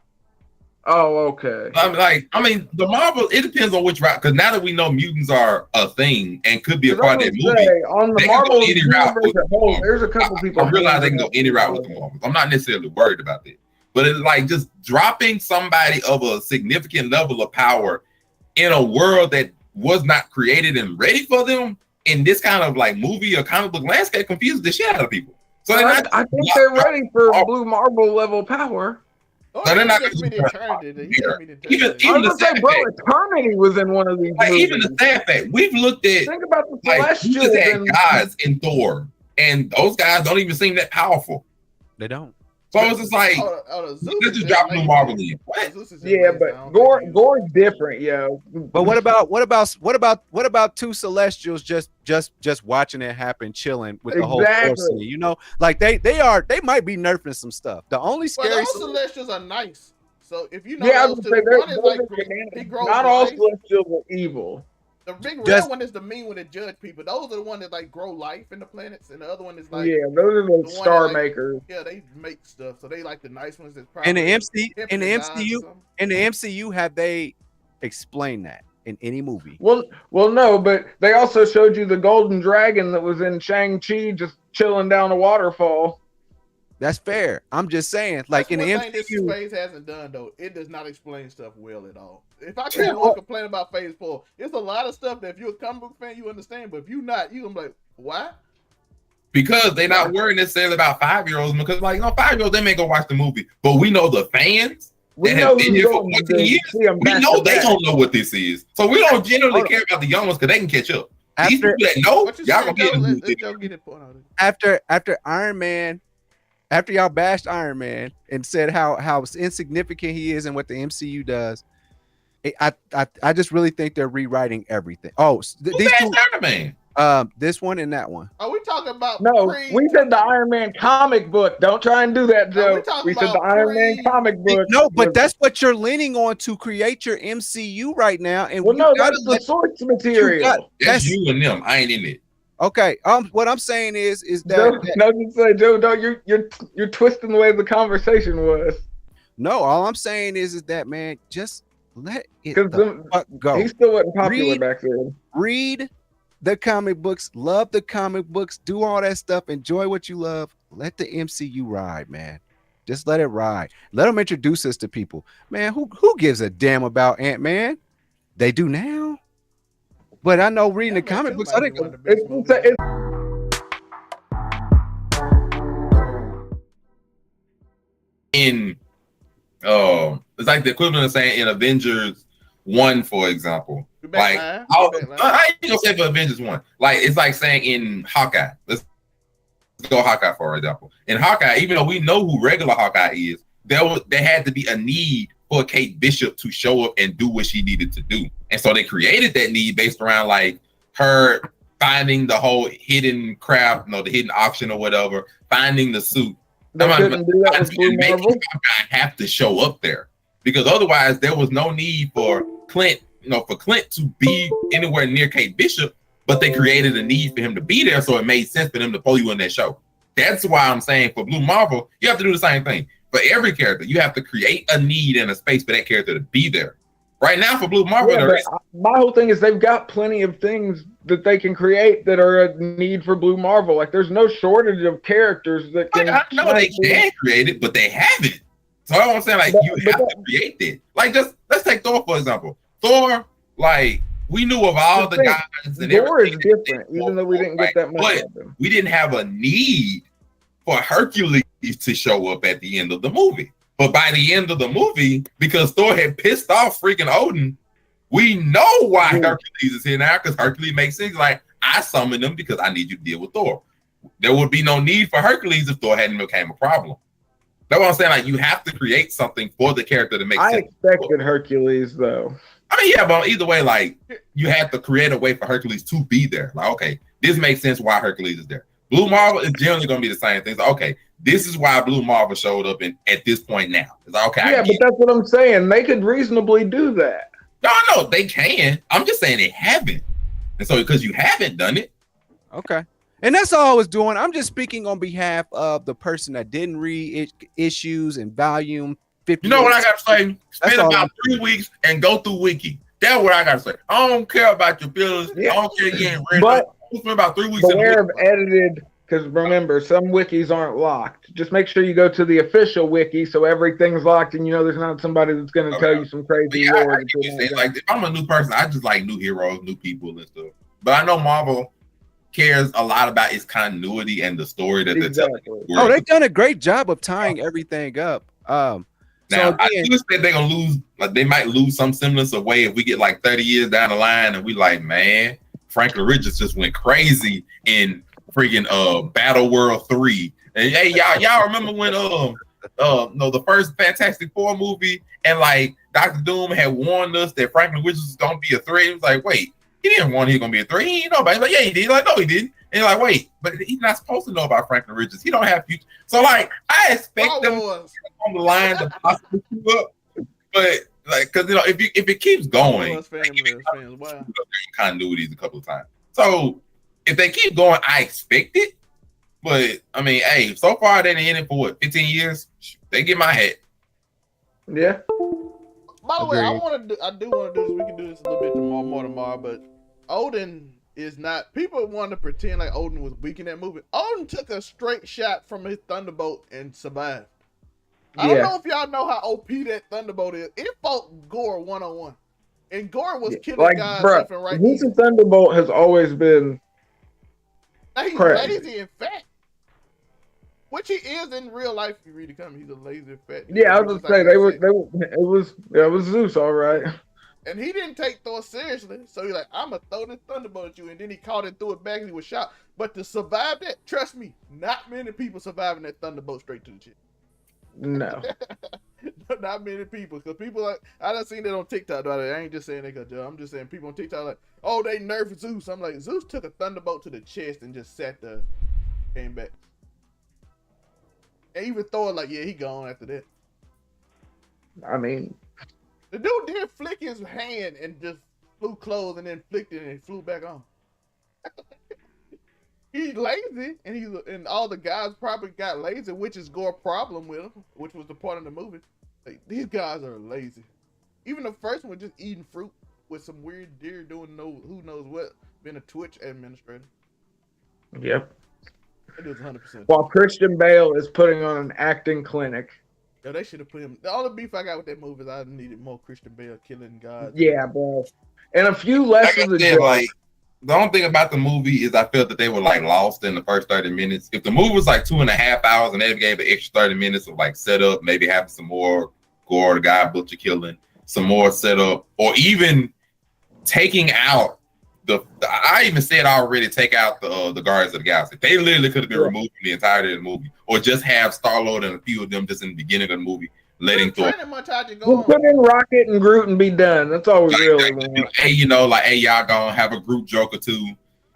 Oh, okay. I mean, the Marvel, it depends on which route, because now that we know mutants are a thing and could be a part of that movie, on the Marvel universe, there's a couple people. I realize they can go any route with the Marvels. I'm not necessarily worried about it. But it's like just dropping somebody of a significant level of power in a world that was not created and ready for them in this kind of like movie or comic book landscape confuses the shit out of people. So I think they're ready for Blue Marvel level power. So they're not Eternity was in one of these movies. Even the sad fact, we've looked at, think about the Celestials and guys in Thor, and those guys don't even seem that powerful. They don't. So it's just like, let's just drop Blue Marvel in. Yeah, but Gore's different, yo. But what about two Celestials just watching it happen, chilling with the whole force? You know, like they might be nerfing some stuff. The only scary those Celestials are nice. So if you know, I would say not all Celestials are evil. The big red one is the mean one that judge people. Those are the ones that like grow life in the planets, and the other one is like those are the star makers. Yeah, they make stuff, so they like the nice ones. That's probably in the MCU, have they explained that in any movie? Well, no, but they also showed you the golden dragon that was in Shang-Chi just chilling down a waterfall. That's fair. I'm just saying, like in the MCU, this phase hasn't done though. It does not explain stuff well at all. If I can't complain about Phase 4, it's a lot of stuff that if you're a comic book fan, you understand. But if you're not, you're gonna be like, why? Because they're not worried necessarily about 5-year-olds. Because, like, 5-year-olds, they may go watch the movie, but we know the fans that have been here for 14 years. We know they don't know what this is, so we don't generally care about the young ones because they can catch up. These people that know, y'all gonna get it. After Iron Man. After y'all bashed Iron Man and said how insignificant he is and what the MCU does, I just really think they're rewriting everything. Oh, these two, Iron Man. This one and that one. Are we talking about? No, we said the Iron Man comic book. Don't try and do that, Joe. We said the Iron Man comic book. No, but that's what you're leaning on to create your MCU right now. And that's the source material. That's you and them. I ain't in it. Okay. What I'm saying is that Joe, you're twisting the way the conversation was. No, all I'm saying is that, man, just let it go. He still wasn't popular back then. Read the comic books, love the comic books, do all that stuff, enjoy what you love. Let the MCU ride, man. Just let it ride. Let them introduce us to people. Man, who gives a damn about Ant-Man? They do now. But I know reading the comic books, I think it's like the equivalent of saying in Avengers 1, for example. Like I ain't gonna say for Avengers 1. Like it's like saying in Hawkeye. Let's go Hawkeye, for example. In Hawkeye, even though we know who regular Hawkeye is, there had to be a need for Kate Bishop to show up and do what she needed to do. And so they created that need based around like her finding the whole hidden crap, the hidden auction or whatever, finding the suit. I have to show up there because otherwise there was no need for Clint, for Clint to be anywhere near Kate Bishop, but they created a need for him to be there, so it made sense for them to pull you in that show. That's why I'm saying for Blue Marvel, you have to do the same thing. For every character, you have to create a need and a space for that character to be there. Right now for Blue Marvel, my whole thing is they've got plenty of things that they can create that are a need for Blue Marvel. Like there's no shortage of characters that can. I know they can create it, but they haven't. So I'm saying, like, you have to create it. Like, just let's take Thor for example. Thor, like, we knew of all the guys and Thor is different, even though we didn't get that much of them. We didn't have a need for Hercules to show up at the end of the movie. But by the end of the movie, because Thor had pissed off freaking Odin, we know why Hercules is here now, because Hercules makes sense. Like, I summoned him because I need you to deal with Thor. There would be no need for Hercules if Thor hadn't became a problem. That's what I'm saying. Like, you have to create something for the character to make sense. I expected Hercules, though. I mean, yeah, but either way, like, you have to create a way for Hercules to be there. Like, okay, this makes sense why Hercules is there. Blue Marvel is generally going to be the same thing. Like, okay, this is why Blue Marvel showed up at this point now. It's like, okay, yeah, but that's what I'm saying. They could reasonably do that. No, they can. I'm just saying they haven't. And so because you haven't done it. Okay. And that's all I was doing. I'm just speaking on behalf of the person that didn't read issues and volume 50. You know what I got to say? Spend about 3 weeks and go through Wiki. That's what I got to say. I don't care about your feelings. Yeah. I don't care you ain't read it. Spend about 3 weeks. Beware of edited, because remember, some wikis aren't locked. Just make sure you go to the official wiki so everything's locked and there's not somebody that's going to tell you some crazy lore. Like, if I'm a new person, I just like new heroes, new people and stuff. But I know Marvel cares a lot about its continuity and the story that they're telling. Oh, they've done a great job of tying everything up. Now, I do expect they're gonna lose. Like, they might lose some semblance of way if we get like 30 years down the line and we like, man, Franklin Richards just went crazy in freaking Battle World 3. And hey, y'all remember when the first Fantastic Four movie and like Dr. Doom had warned us that Franklin Richards was gonna be a threat? It was like, wait. He didn't want he was gonna be a threat. He didn't know about it. Like, yeah, he did. Like, no, he didn't. And you're like, wait, but he's not supposed to know about Franklin Richards. He don't have future. So, like, I expect them on the line to possibly keep up. But like, because if it keeps going, continuities a couple of times. So if they keep going, I expect it. But I mean, hey, so far they didn't in it for what, 15 years? They get my hat. Yeah. By the way, I do want to do this. We can do this a little bit more tomorrow. But Odin is not. People want to pretend like Odin was weak in that movie. Odin took a straight shot from his thunderbolt and survived. I don't know if y'all know how OP that thunderbolt is. It fought Gore 1-on-1, and Gore was killing guys left and right. His thunderbolt has always been. He's lazy and fat. Which he is in real life. If you read the comic, he's a lazy fat. Yeah, I was gonna say it was Zeus, all right. And he didn't take Thor seriously, so he's like, I'm gonna throw this thunderbolt at you, and then he caught it, threw it back, and he was shot. But to survive that, trust me, not many people surviving that thunderbolt straight to the chin. No. Not many people, because people like I done seen that on TikTok. I ain't just saying that because I'm just saying people on TikTok like, oh, they nerfed Zeus. I'm like, Zeus took a thunderbolt to the chest and just sat there, came back. And even Thor like, yeah, he gone after that. I mean, the dude did flick his hand and just flew closed and then flicked it and it flew back on. He's lazy, and all the guys probably got lazy, which is Gore's problem with him, which was the part of the movie. Like, these guys are lazy. Even the first one just eating fruit with some weird deer doing who knows what, being a Twitch administrator. Yep. It is 100%. While Christian Bale is putting on an acting clinic. Yo, they should have put him. The only beef I got with that movie is I needed more Christian Bale killing God. Yeah, bro. And a few less of the jokes. Like, the only thing about the movie is I felt that they were like lost in the first 30 minutes. If the movie was like 2.5 hours and they gave an extra 30 minutes of like setup, maybe having some more gore, the guy butcher killing, some more setup, or even taking out I even said already take out the Guardians of the Galaxy. They literally could have been removed from the entirety of the movie, or just have Star-Lord and a few of them just in the beginning of the movie, letting Thor. We'll put in Rocket and Groot and be done. That's all we really want. Hey, hey, y'all gonna have a Groot joke or two.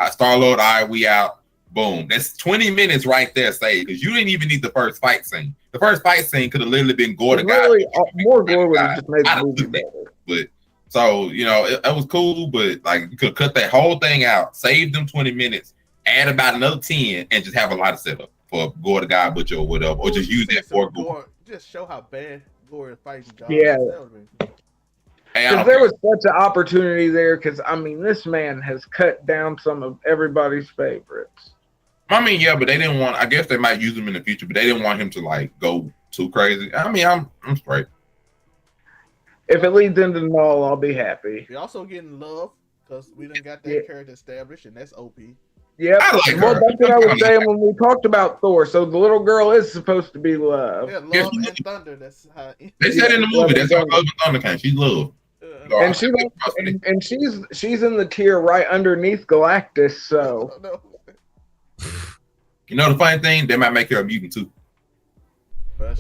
Star-Lord, all right, we out. Boom. That's 20 minutes right there saved, because you didn't even need the first fight scene. The first fight scene could have literally been gore to really, more gore would have just made the movie better. But so, it was cool, but like you could cut that whole thing out, save them 20 minutes, add about another 10, and just have a lot of setup for Gore the God Butcher or whatever, or just use that for gore. Just show how bad Gore is fighting God. Yeah. Because there was such an opportunity there, because, I mean, this man has cut down some of everybody's favorites. I mean, yeah, but they didn't want, I guess they might use him in the future, but they didn't want him to, like, go too crazy. I mean, I'm straight. If it leads into the mall, I'll be happy. We're also getting love because we done got that character established, and that's OP. Yep. That's what I was saying when we talked about Thor. So the little girl is supposed to be Love. Yeah, Love and Thunder. That's how. They said in the movie that's how Love and Thunder came. She's Love. And she's in the tier right underneath Galactus. So. The funny thing, they might make her a mutant too.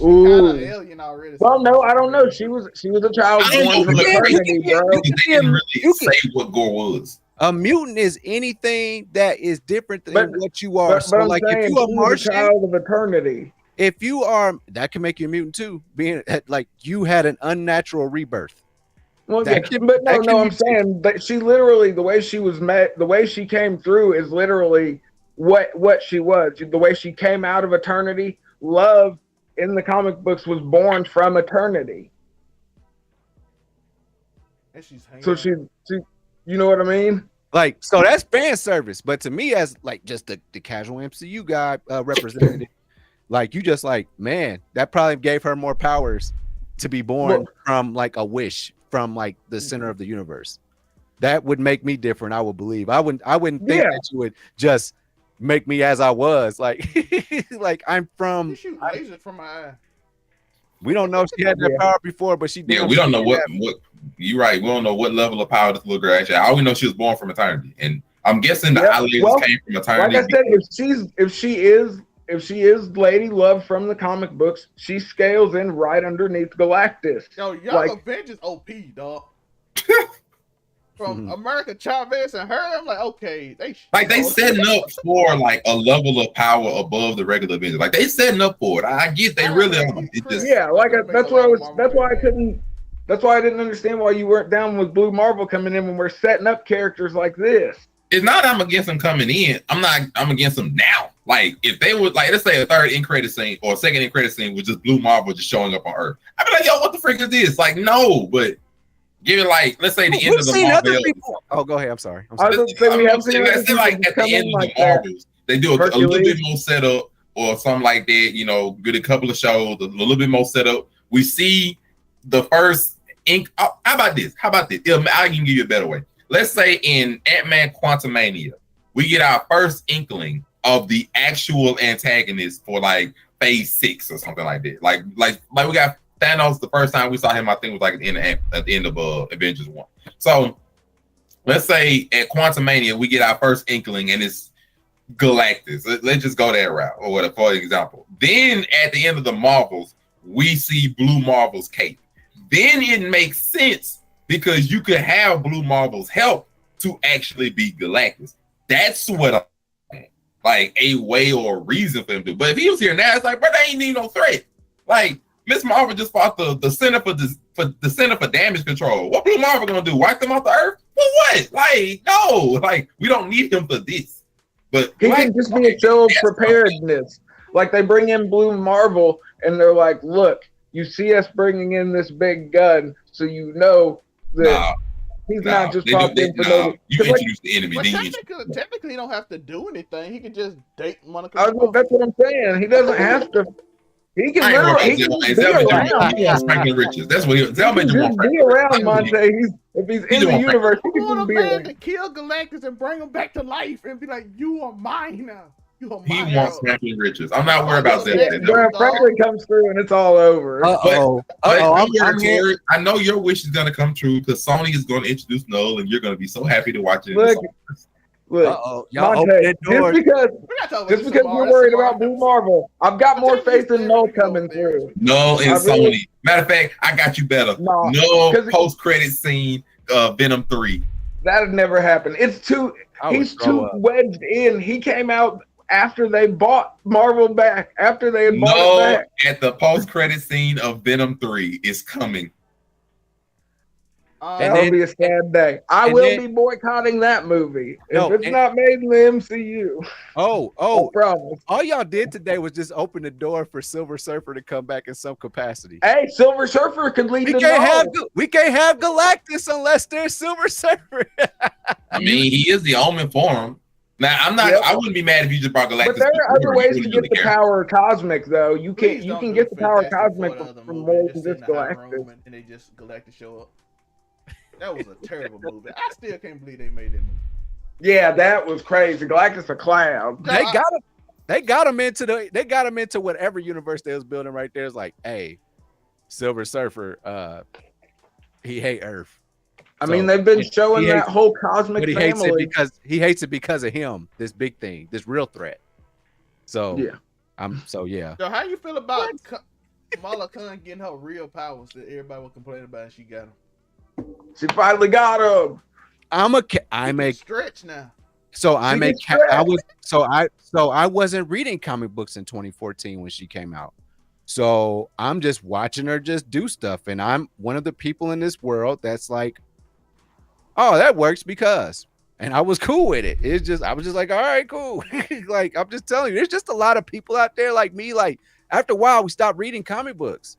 Ooh. Alien already. Well, no, I don't know. She was a child born from eternity, bro. They didn't really say what Gore was. A mutant is anything that is different than what you are. So, like, if you are Martian, a child of eternity. If you are, that can make you a mutant too. Being like you had an unnatural rebirth. Well, yeah, but no, I'm saying that she literally, the way she was met, the way she came through is literally what she was. The way she came out of eternity, Love in the comic books was born from eternity. And she's hanging so she, you know what I mean? Like, so that's fan service. But to me, as like just the casual MCU guy representative, like you just like, man, that probably gave her more powers to be born from like a wish from like the center of the universe. That would make me different. I would believe. I wouldn't think that you would just make me as I was. Like, like I'm from. Shoot lasers from my eye. We don't know if she had that power before, but she did. Yeah, we don't know what. You're right. We don't know what level of power this little girl actually. All we know, she was born from eternity, and I'm guessing the eyelids came from eternity. Like I said, if she is Lady Love from the comic books, she scales in right underneath Galactus. Yo, y'all Avengers OP, dog. From America Chavez and her, I'm like, okay, they setting up for like a level of power above the regular Avengers. Like they setting up for it. I get they really are. That's why I didn't understand why you weren't down with Blue Marvel coming in when we're setting up characters like this. It's not I'm against them coming in. I'm against them now. Like if they would like, let's say a third end credit scene or a second end credit scene with just Blue Marvel just showing up on Earth. I'd be like, yo, what the freak is this? Like, no, but give it like, let's say the end of the Marvel. Oh, go ahead. I'm sorry. Let's say like at the end of the Marvels, they do a little bit more setup or something like that. Get a couple of shows, a little bit more setup. We see the first ink. How about this? I can give you a better way. Let's say in Ant-Man Quantumania, we get our first inkling of the actual antagonist for like phase 6 or something like that. Like we got Thanos the first time we saw him, I think was like at the end of Avengers 1. So let's say at Quantumania, we get our first inkling and it's Galactus. Let's just go that route or whatever, for example. Then at the end of the Marvels, we see Blue Marvel's cape. Then it makes sense because you could have Blue Marvel's help to actually beat Galactus. That's what like a way or a reason for him to. But if he was here now, it's like, bro, they ain't need no threat. Like Miss Marvel just fought the Center for the Center for Damage Control. What Blue Marvel gonna do? Wipe them off the Earth? For what? Like, no. Like, we don't need him for this. But he can just be a show of preparedness. Like they bring in Blue Marvel and they're like, look, you see us bringing in this big gun, so you know that He's not just popped in for no. You introduce the enemy. But then technically, he don't have to do anything. He could just date Monica. That's what I'm saying. He doesn't have to. He can literally be around. Franklin Richards. That's what he Zell just be around Monte. If he's in the universe, he can be around. To kill Galactus and bring him back to life and be like, "You are mine now." He wants Franklin Richards. I'm not worried about that. Franklin comes through and it's all over. I know your wish is gonna come true because Sony is going to introduce Noel, and you're going to be so happy to watch it. Look, Monte, just because you're worried about Blue Marvel, I've got more faith in Noel coming through. Noel and Sony. Matter of fact, I got you better. No post-credit scene, Venom 3. That'd never happen. He's too wedged in. He came out after they bought Marvel back. After they had bought it back. At the post-credit scene of Venom 3 is coming. That'll be a sad day. I will be boycotting that movie if it's not made in the MCU. I promise. All y'all did today was just open the door for Silver Surfer to come back in some capacity. Hey, Silver Surfer could lead. We can't have Galactus unless there's Silver Surfer. I mean, he is the Omen for him. Now, I'm not. Yep. I wouldn't be mad if you just brought Galactus. But there are other ways to get the power cosmic, though. You can get the power cosmic from more than just Galactus. And they just Galactus show up. That was a terrible movie. I still can't believe they made that movie. Yeah, that was crazy. Galactus a clown. They got him into whatever universe they was building right there. It's like, hey, Silver Surfer, he hate Earth. I mean, they've been showing that whole cosmic family. He hates it because of him. This big thing, this real threat. So So how you feel about Kamala Khan getting her real powers that everybody was complaining about and she got them? She finally got him. I make stretch now. I wasn't reading comic books in 2014 when she came out. So I'm just watching her just do stuff, and I'm one of the people in this world that's like, oh, that works because, and I was cool with it. I was just like, all right, cool. Like, I'm just telling you, there's just a lot of people out there like me. Like, after a while, we stopped reading comic books.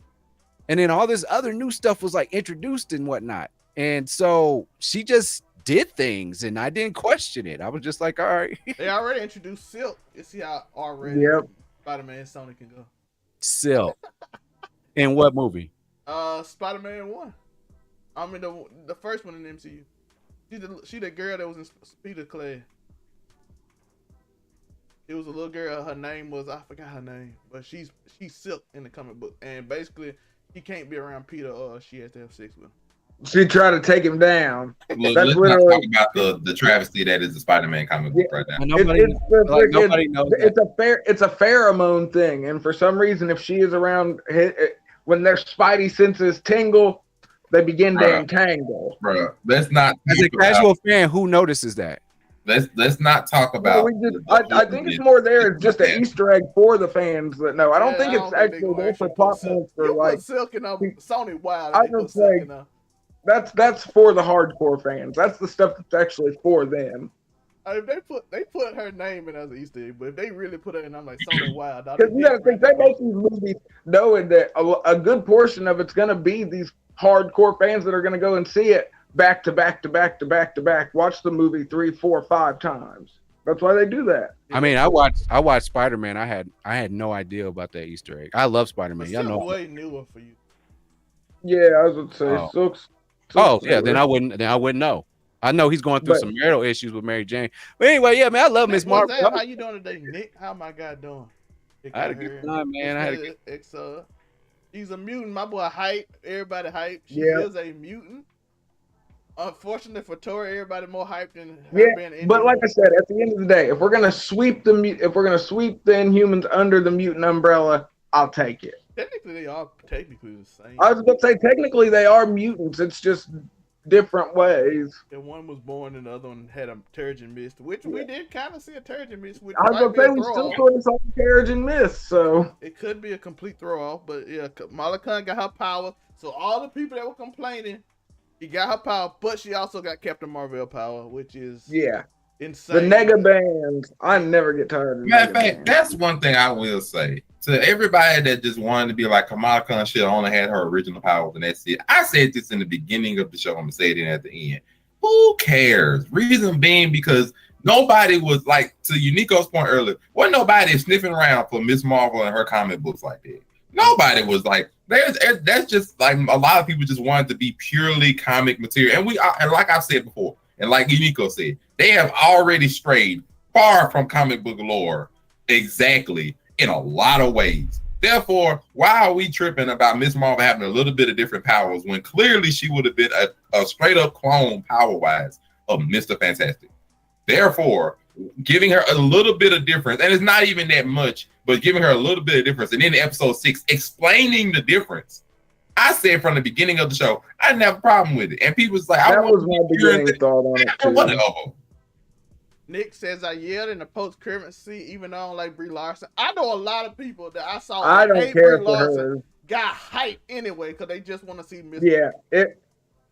And then all this other new stuff was like introduced and whatnot. And so she just did things and I didn't question it. I was just like, all right. They already introduced Silk. You see how already Spider-Man and Sony can go. Silk. In what movie? Spider-Man 1. I mean the first one in the MCU. She the girl that was in Peter class. It was a little girl. Her name was, I forgot her name, but she's Silk in the comic book. And basically, he can't be around Peter or she has to have sex with him. She tried to take him down. Look, let's not talk about the travesty that is the Spider-Man comic book right now. Nobody knows that. It's a pheromone thing, and for some reason, if she is around, when their spidey senses tingle, they begin to entangle. Bro, let's not. As a casual fan, who notices that? Let's not talk about. I think it's more there. It's just an Easter egg for the fans that know. I don't think it's actually there for plot points for like Silk and Sony Wild. I would say that's for the hardcore fans. That's the stuff that's actually for them. They put her name in as an Easter egg, but if they really put her in, I'm like Sony Wild. Because you gotta think they make these movies knowing that a good portion of it's gonna be these hardcore fans that are gonna go and see it back to back to back to back to back. Watch the movie 3, 4, 5 times. That's why they do that. I mean, I watched Spider-Man. I had no idea about that Easter egg. I love Spider-Man. Y'all know. Way newer for you. Yeah, I was gonna say. Then I wouldn't know. I know he's going through some marital issues with Mary Jane. But anyway, yeah, man, I love Miss Marvel. How you doing today, Nick? How my guy doing? I had a good time, man. He's a mutant. My boy hype. Everybody hype. She is a mutant. Unfortunately for Tori, everybody more hyped than her being Inhuman. But like I said, at the end of the day, if we're gonna sweep the Inhumans under the mutant umbrella, I'll take it. Technically, they are technically the same. I was gonna say technically they are mutants. It's just different ways. And one was born and the other one had a Terrigen Mist, which we did kind of see a Terrigen Mist. Which I was gonna say we still sort of saw Terrigen Mist, so it could be a complete throw off. But yeah, Kamala Khan got her power. So all the people that were complaining, she got her power, but she also got Captain Marvel power, which is insane. The nega bands. I never get tired of. Matter of fact, that's one thing I will say to everybody that just wanted to be like Kamala Khan should have only had her original powers and that's it. I said this in the beginning of the show. I'm gonna say it at the end. Who cares? Reason being because nobody was like, to Uniqo's point earlier, wasn't nobody sniffing around for Miss Marvel and her comic books like that. Nobody was like, that's just like a lot of people just wanted to be purely comic material. And like I said before, and like Uniqo said, they have already strayed far from comic book lore exactly in a lot of ways. Therefore, why are we tripping about Miss Marvel having a little bit of different powers when clearly she would have been a straight up clone power-wise of Mr. Fantastic? Therefore, giving her a little bit of difference, and it's not even that much, but giving her a little bit of difference, and then in episode 6, explaining the difference. I said from the beginning of the show, I didn't have a problem with it. And people was like, that was my beginning thought on it too. Whatever. Nick says, I yelled in the post-currency, even though I don't like Brie Larson. I know a lot of people that I saw I don't care Brie for Larson her. got hype anyway because they just want to see Miss. Yeah,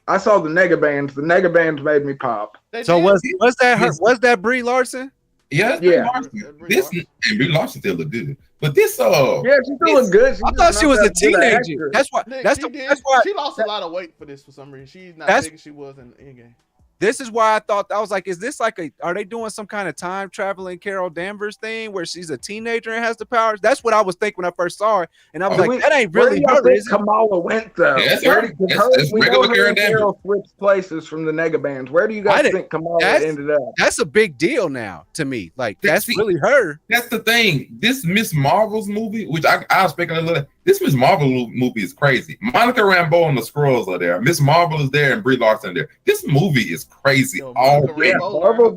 I saw the nega bands. The nega bands made me pop. So was that her? Was that Brie Larson? Yeah, Brie Larson still look good. But this yeah, she still look good. I thought she was a teenager. That's why. Nick, that's why she lost a lot of weight for this for some reason. She's not big as she was in the Endgame. This is why I thought, I was like, is this like are they doing some kind of time traveling Carol Danvers thing where she's a teenager and has the powers? That's what I was thinking when I first saw it. And I was like, that ain't really her, is it? Kamala went though. Yeah, that's we regular know Carol Danvers. Carol switched places from the nega bands. Where do you guys think Kamala ended up? That's a big deal now to me. Like, that's really her. That's the thing. This Miss Marvel's movie, which I was speaking a little, this Miss Marvel movie is crazy. Monica Rambeau and the Skrulls are there. Miss Marvel is there and Brie Larson there. This movie is crazy. Marvel's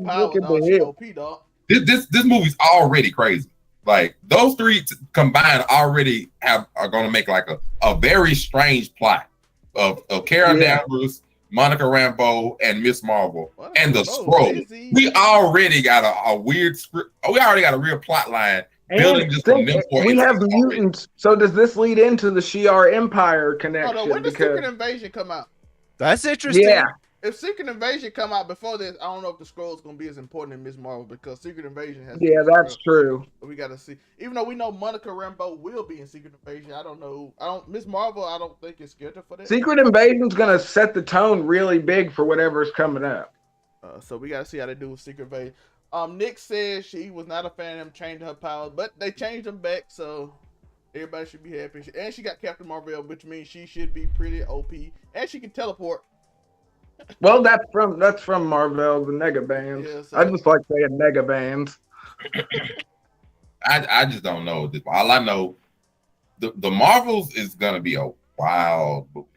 looking to hit. This movie's already crazy. Like those three combined already are going to make like a very strange plot of Carol Danvers, Monica Rambeau, and Miss Marvel and the Skrulls. We already got a weird script. We already got a real plot line. And we have the mutants. So does this lead into the Shi'ar Empire connection? When does Secret Invasion come out? That's interesting. Yeah. If Secret Invasion come out before this, I don't know if the Skrulls gonna be as important in Miss Marvel because Secret Invasion has. Yeah, that's true. We gotta see. Even though we know Monica Rambeau will be in Secret Invasion, I don't know. Miss Marvel. I don't think it's scheduled for that. Secret Invasion's gonna set the tone really big for whatever's coming up. So we gotta see how they do with Secret Invasion. Nick says she was not a fan of them changing her powers, but they changed them back, so everybody should be happy. And she got Captain Marvel, which means she should be pretty OP, and she can teleport. Well, that's from Marvel, the nega bands. Yeah, so I just like saying nega bands. I just don't know. All I know, the Marvels is gonna be a wild movie.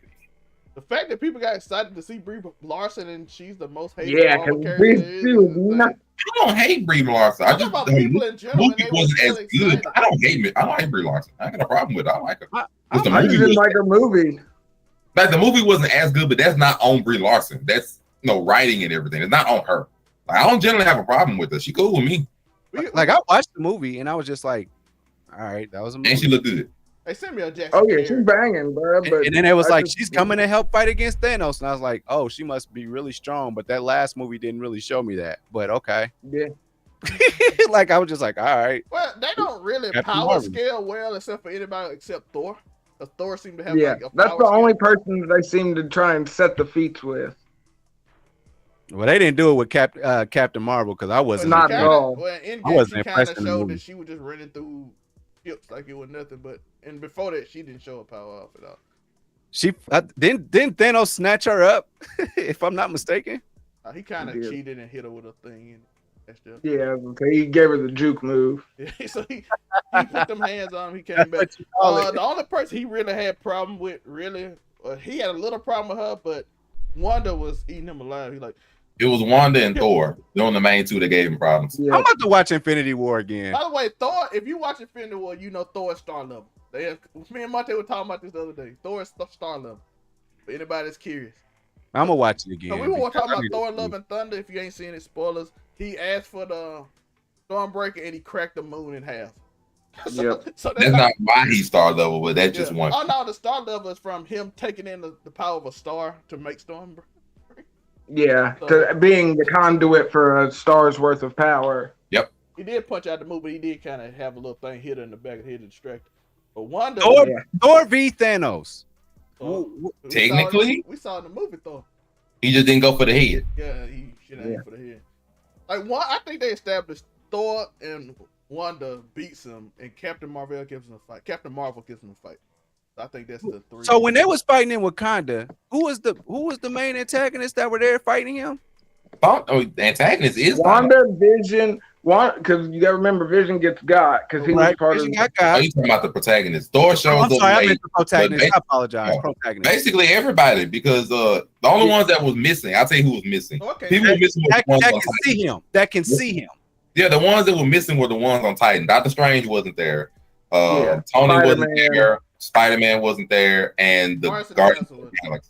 The fact that people got excited to see Brie Larson and she's the most hated Marvel character. I don't hate Brie Larson. I just the movie wasn't as good. I don't hate Brie Larson. I got a problem with it. I like her. I didn't like her movie. Like the movie wasn't as good, but that's not on Brie Larson. That's writing and everything. It's not on her. Like, I don't generally have a problem with her. She cool with me. Like I watched the movie and I was just like, all right, that was a movie. And she looked good. They sent me a Jackson. Oh yeah, she's banging, bro. But and then it was like she's coming to help fight against Thanos, and I was like, oh, she must be really strong. But that last movie didn't really show me that. But okay, yeah. Like I was just like, all right. Well, they don't really power scale well, except for anybody except Thor. Thor seemed to have like a that's the only person that they seem to try and set the feats with. Well, they didn't do it with Captain Marvel because I wasn't. Not at all. Well, in I wasn't impressed. She kind of showed that she was just running through ships like it was nothing. But and before that, she didn't show a power off at all. She didn't Thanos snatch her up, if I'm not mistaken. He kind of cheated and hit her with a thing. Yeah, he gave her the juke move. Yeah, so he put them hands on him. He came back. The only person he really had problem with, he had a little problem with her, but Wanda was eating him alive. It was Wanda and Thor. They're the main two that gave him problems. Yeah. I'm about to watch Infinity War again. By the way, Thor, if you watch Infinity War, you know Thor is star level. Me and Monte were talking about this the other day. Thor is star level. For anybody that's curious. I'm going to watch it again. So we were talking about Thor Love and Thunder. If you ain't seen it, spoilers. He asked for the Stormbreaker and he cracked the moon in half. So that's not why he's star level, but that's just one. Oh no, the star level is from him taking in the power of a star to make Stormbreaker. Yeah, to being the conduit for a star's worth of power. Yep. He did punch out the move, but he did kind of have a little thing hit in the back of the head to distract. But Wanda, Thor v Thanos. Technically, we saw in the movie Thor. He just didn't go for the head. Yeah, he should have for the head. Like I think they established Thor and Wanda beats him, and Captain Marvel gives him a fight. Captain Marvel gives him a fight. So I think that's the 3. So when they was fighting in Wakanda, who was the main antagonist that were there fighting him? The antagonist is Wanda, Vision. Because you got to remember, Vision gets got because he was part Vision of. Are you talking about the protagonist? Thor shows I'm sorry, up. I meant the protagonist. I apologize. Yeah. Protagonist. Basically everybody, because the only ones that was missing, I'll tell you who was missing. Okay. People were missing that can see him. That can see him. Yeah, the ones that were missing were the ones on Titan. Doctor Strange wasn't there. Tony wasn't there. Spider-Man wasn't there, and the Guardians of the Galaxy.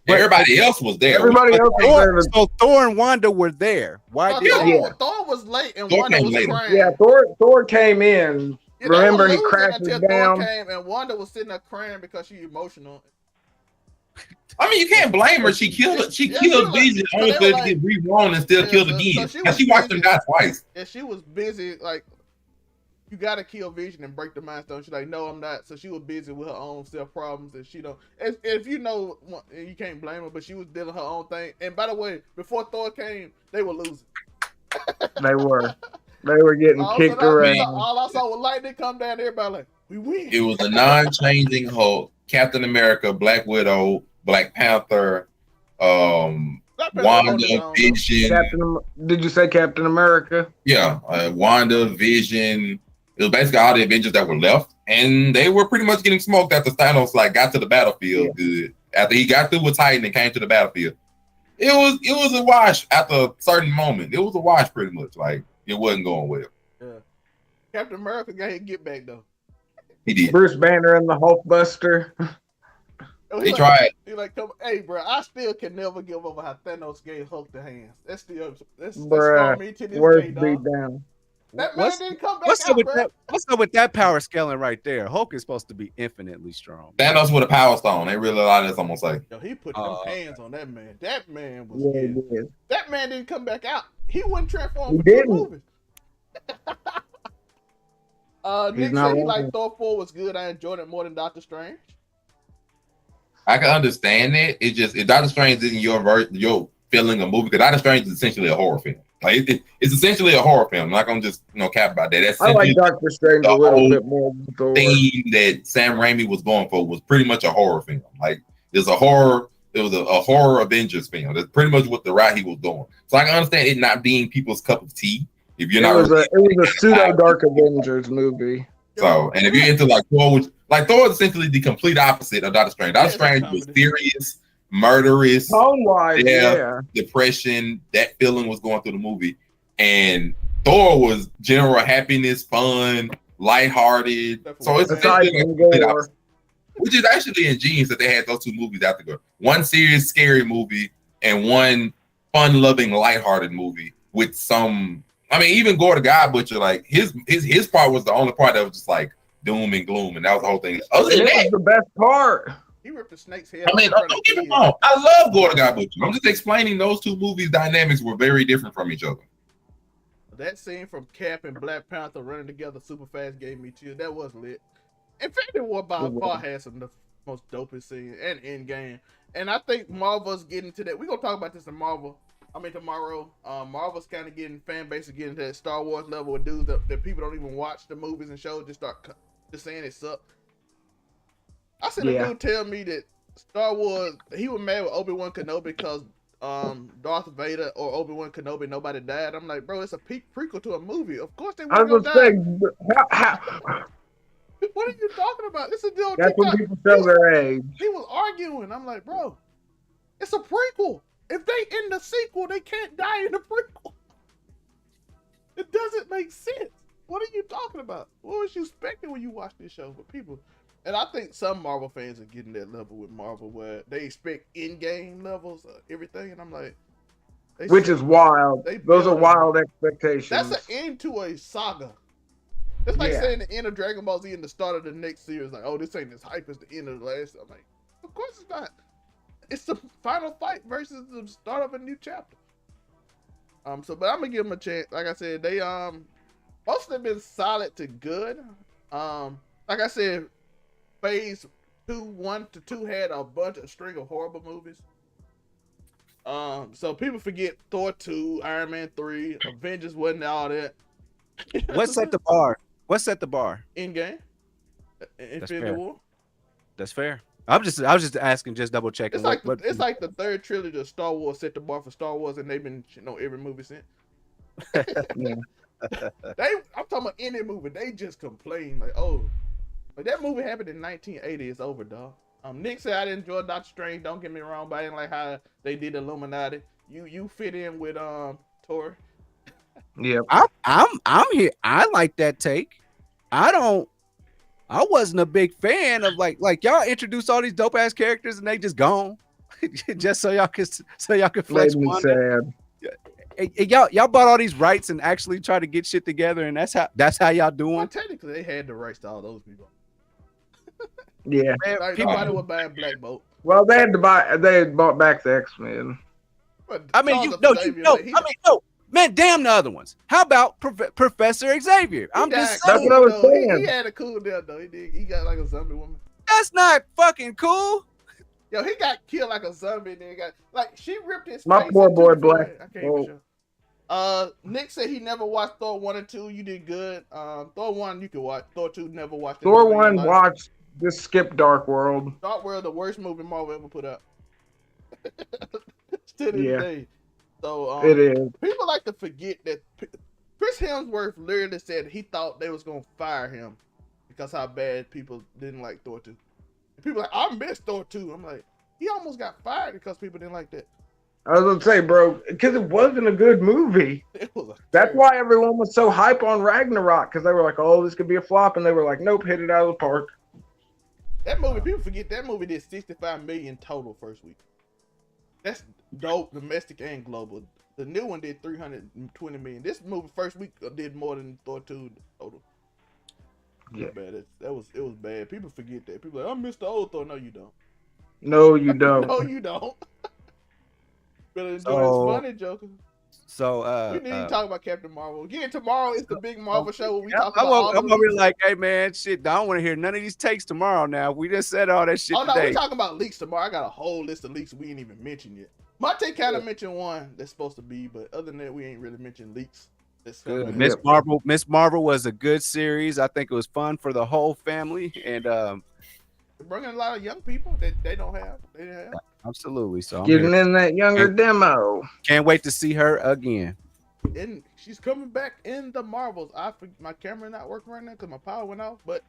Everybody else was there. Everybody else was there. So Thor and Wanda were there. Why did Thor was late and Thor Wanda was later. crying. Yeah, Thor came in. Yeah, remember, he crashes down. Thor came and Wanda was sitting there crying because she's emotional. I mean, you can't blame her. She killed Vision only to get reborn and still killed again. She watched him die twice. And she was busy, like, you gotta kill Vision and break the Mind Stone. She's like, no, I'm not. So she was busy with her own self problems, and she don't. If you know, you can't blame her, but she was dealing her own thing. And by the way, before Thor came, they were losing. They were getting kicked around. All I saw was lightning come down. Everybody like, we win. It was a non-changing Hulk, Captain America, Black Widow, Black Panther, Wanda, Vision. Did you say Captain America? Yeah, Wanda, Vision. It was basically all the Avengers that were left, and they were pretty much getting smoked after Thanos got to the battlefield. Good after he got through with Titan and came to the battlefield, it was a wash. After a certain moment, it was a wash pretty much. Like it wasn't going well. Yeah, Captain America got his get back though. He did. Bruce Banner and the Hulkbuster. He tried. He like, come, hey, bro, I still can never give over how Thanos gave Hulk the hands. That's still that's me to this day, dog. Down. That man didn't come back what's up with that power scaling right there? Hulk is supposed to be infinitely strong. Thanos with a power stone. They really a lot of this, I'm gonna say. Yo, he put them hands on that man. That man was good. That man didn't come back out. He wasn't transformed for 2 movies. Nick said he liked Thor 4 was good. I enjoyed it more than Doctor Strange. I can understand it. It just if Doctor Strange isn't your feeling of movie, because Doctor Strange is essentially a horror film. Like it's essentially a horror film. I'm not gonna just cap about that. That's I like Doctor Strange a little bit more. The theme that Sam Raimi was going for was pretty much a horror film. Like there's a horror. It was a horror Avengers film. That's pretty much what the route he was doing. So I can understand it not being people's cup of tea. If you're it was a pseudo dark Avengers movie. So and if you're into like Thor is essentially the complete opposite of Doctor Strange. Doctor Strange was serious, murderous, tone-wise, depression. That feeling was going through the movie, and Thor was general happiness, fun, lighthearted. So it's which is actually ingenious that they had those 2 movies out there. One serious, scary movie and one fun-loving, lighthearted movie with some. I mean, even Gore the God Butcher, like his part was the only part that was just like doom and gloom, and that was the whole thing. Other than that, was the best part. He ripped the snake's head. I mean, don't get me wrong. I love Gore the God Butcher. I'm just explaining those 2 movies' dynamics were very different from each other. That scene from Cap and Black Panther running together super fast gave me chills. That was lit. Infinity War by far has some of the most dopest scenes and Endgame. And I think Marvel's getting to that. We're gonna talk about this tomorrow. Marvel's kind of getting fan base getting to that Star Wars level with dudes that people don't even watch the movies and shows, just start just saying it sucks. I seen a dude tell me that Star Wars, he was mad with Obi-Wan Kenobi because Darth Vader or Obi-Wan Kenobi, nobody died. I'm like, bro, it's a prequel to a movie. Of course they weren't gonna die. What are you talking about? This is the That's when people show their age. He was arguing. I'm like, bro, it's a prequel. If they in the sequel, they can't die in the prequel. It doesn't make sense. What are you talking about? What was you expecting when you watched this show? But people, and I think some Marvel fans are getting that level with Marvel where they expect in-game levels of everything, and I'm like, which is wild. Those are wild expectations. That's an end to a saga. It's like saying the end of Dragon Ball Z and the start of the next series. Like, oh, this ain't as hype as the end of the last. I'm like, of course it's not. It's the final fight versus the start of a new chapter. But I'm gonna give them a chance. Like I said, they most of them been solid to good. Like I said, phase 1 to 2 had a string of horrible movies. So people forget Thor 2, Iron Man 3, Avengers wasn't all that. What set the bar? What set the bar? Endgame. Infinity War. That's fair. I was just asking, just double checking. It's like the third trilogy of Star Wars set the bar for Star Wars, and they've been every movie since. Yeah. I'm talking about any movie. They just complain like, oh, but that movie happened in 1980. It's over, dog. Nick said I didn't enjoy Doctor Strange. Don't get me wrong, but I didn't like how they did Illuminati. You fit in with Tor. Yeah, I'm here. I like that take. I wasn't a big fan of like y'all introduce all these dope ass characters and they just gone, just so y'all could flex one. Sad. Y'all bought all these rights and actually try to get shit together, and that's how y'all doing. Well, technically, they had the rights to all those people. Yeah, like, nobody was buying Black Bolt. Well, they had bought back the X-Men. I mean, no, man, damn the other ones. How about Professor Xavier? I'm just saying. That's what I was saying. He had a cool deal though. He got like a zombie woman. That's not fucking cool. Yo, he got killed like a zombie. And then got she ripped his. My face poor boy Black. I can't even show. Nick said he never watched Thor 1 and 2. You did good. Thor 1 you could watch. Thor 2 never watched. Thor 1 watched. Just skip Dark World. Dark World, the worst movie Marvel ever put out. Still to this day. So it is. People like to forget that Chris Hemsworth literally said he thought they was gonna fire him because how bad people didn't like Thor 2. And people like, I missed Thor 2. I'm like, he almost got fired because people didn't like that. I was gonna say, bro, because it wasn't a good movie. That's why everyone was so hype on Ragnarok, because they were like, oh, this could be a flop, and they were like, nope, hit it out of the park. That movie, people forget that movie did 65 million total first week. That's dope, domestic and global. The new one did 320 million. This movie first week did more than Thor 2 total. Yeah, bad. It was bad. People forget that. People like, I missed the old Thor. No, you don't. No, you don't. No, you don't. Better enjoy this funny Joker. So we need to talk about Captain Marvel. Again, tomorrow is the big Marvel show where we talk about I'm gonna be like, hey man, shit, I don't want to hear none of these takes tomorrow now. We just said all that shit today. No, we're talking about leaks tomorrow. I got a whole list of leaks we ain't even mentioned yet. My take kind of mentioned one that's supposed to be, but other than that, we ain't really mentioned leaks. Miss Marvel was a good series. I think it was fun for the whole family, and bringing a lot of young people that they don't have. Absolutely. So getting in that younger demo. Can't wait to see her again. And she's coming back in the Marvels. My camera not working right now because my power went off, but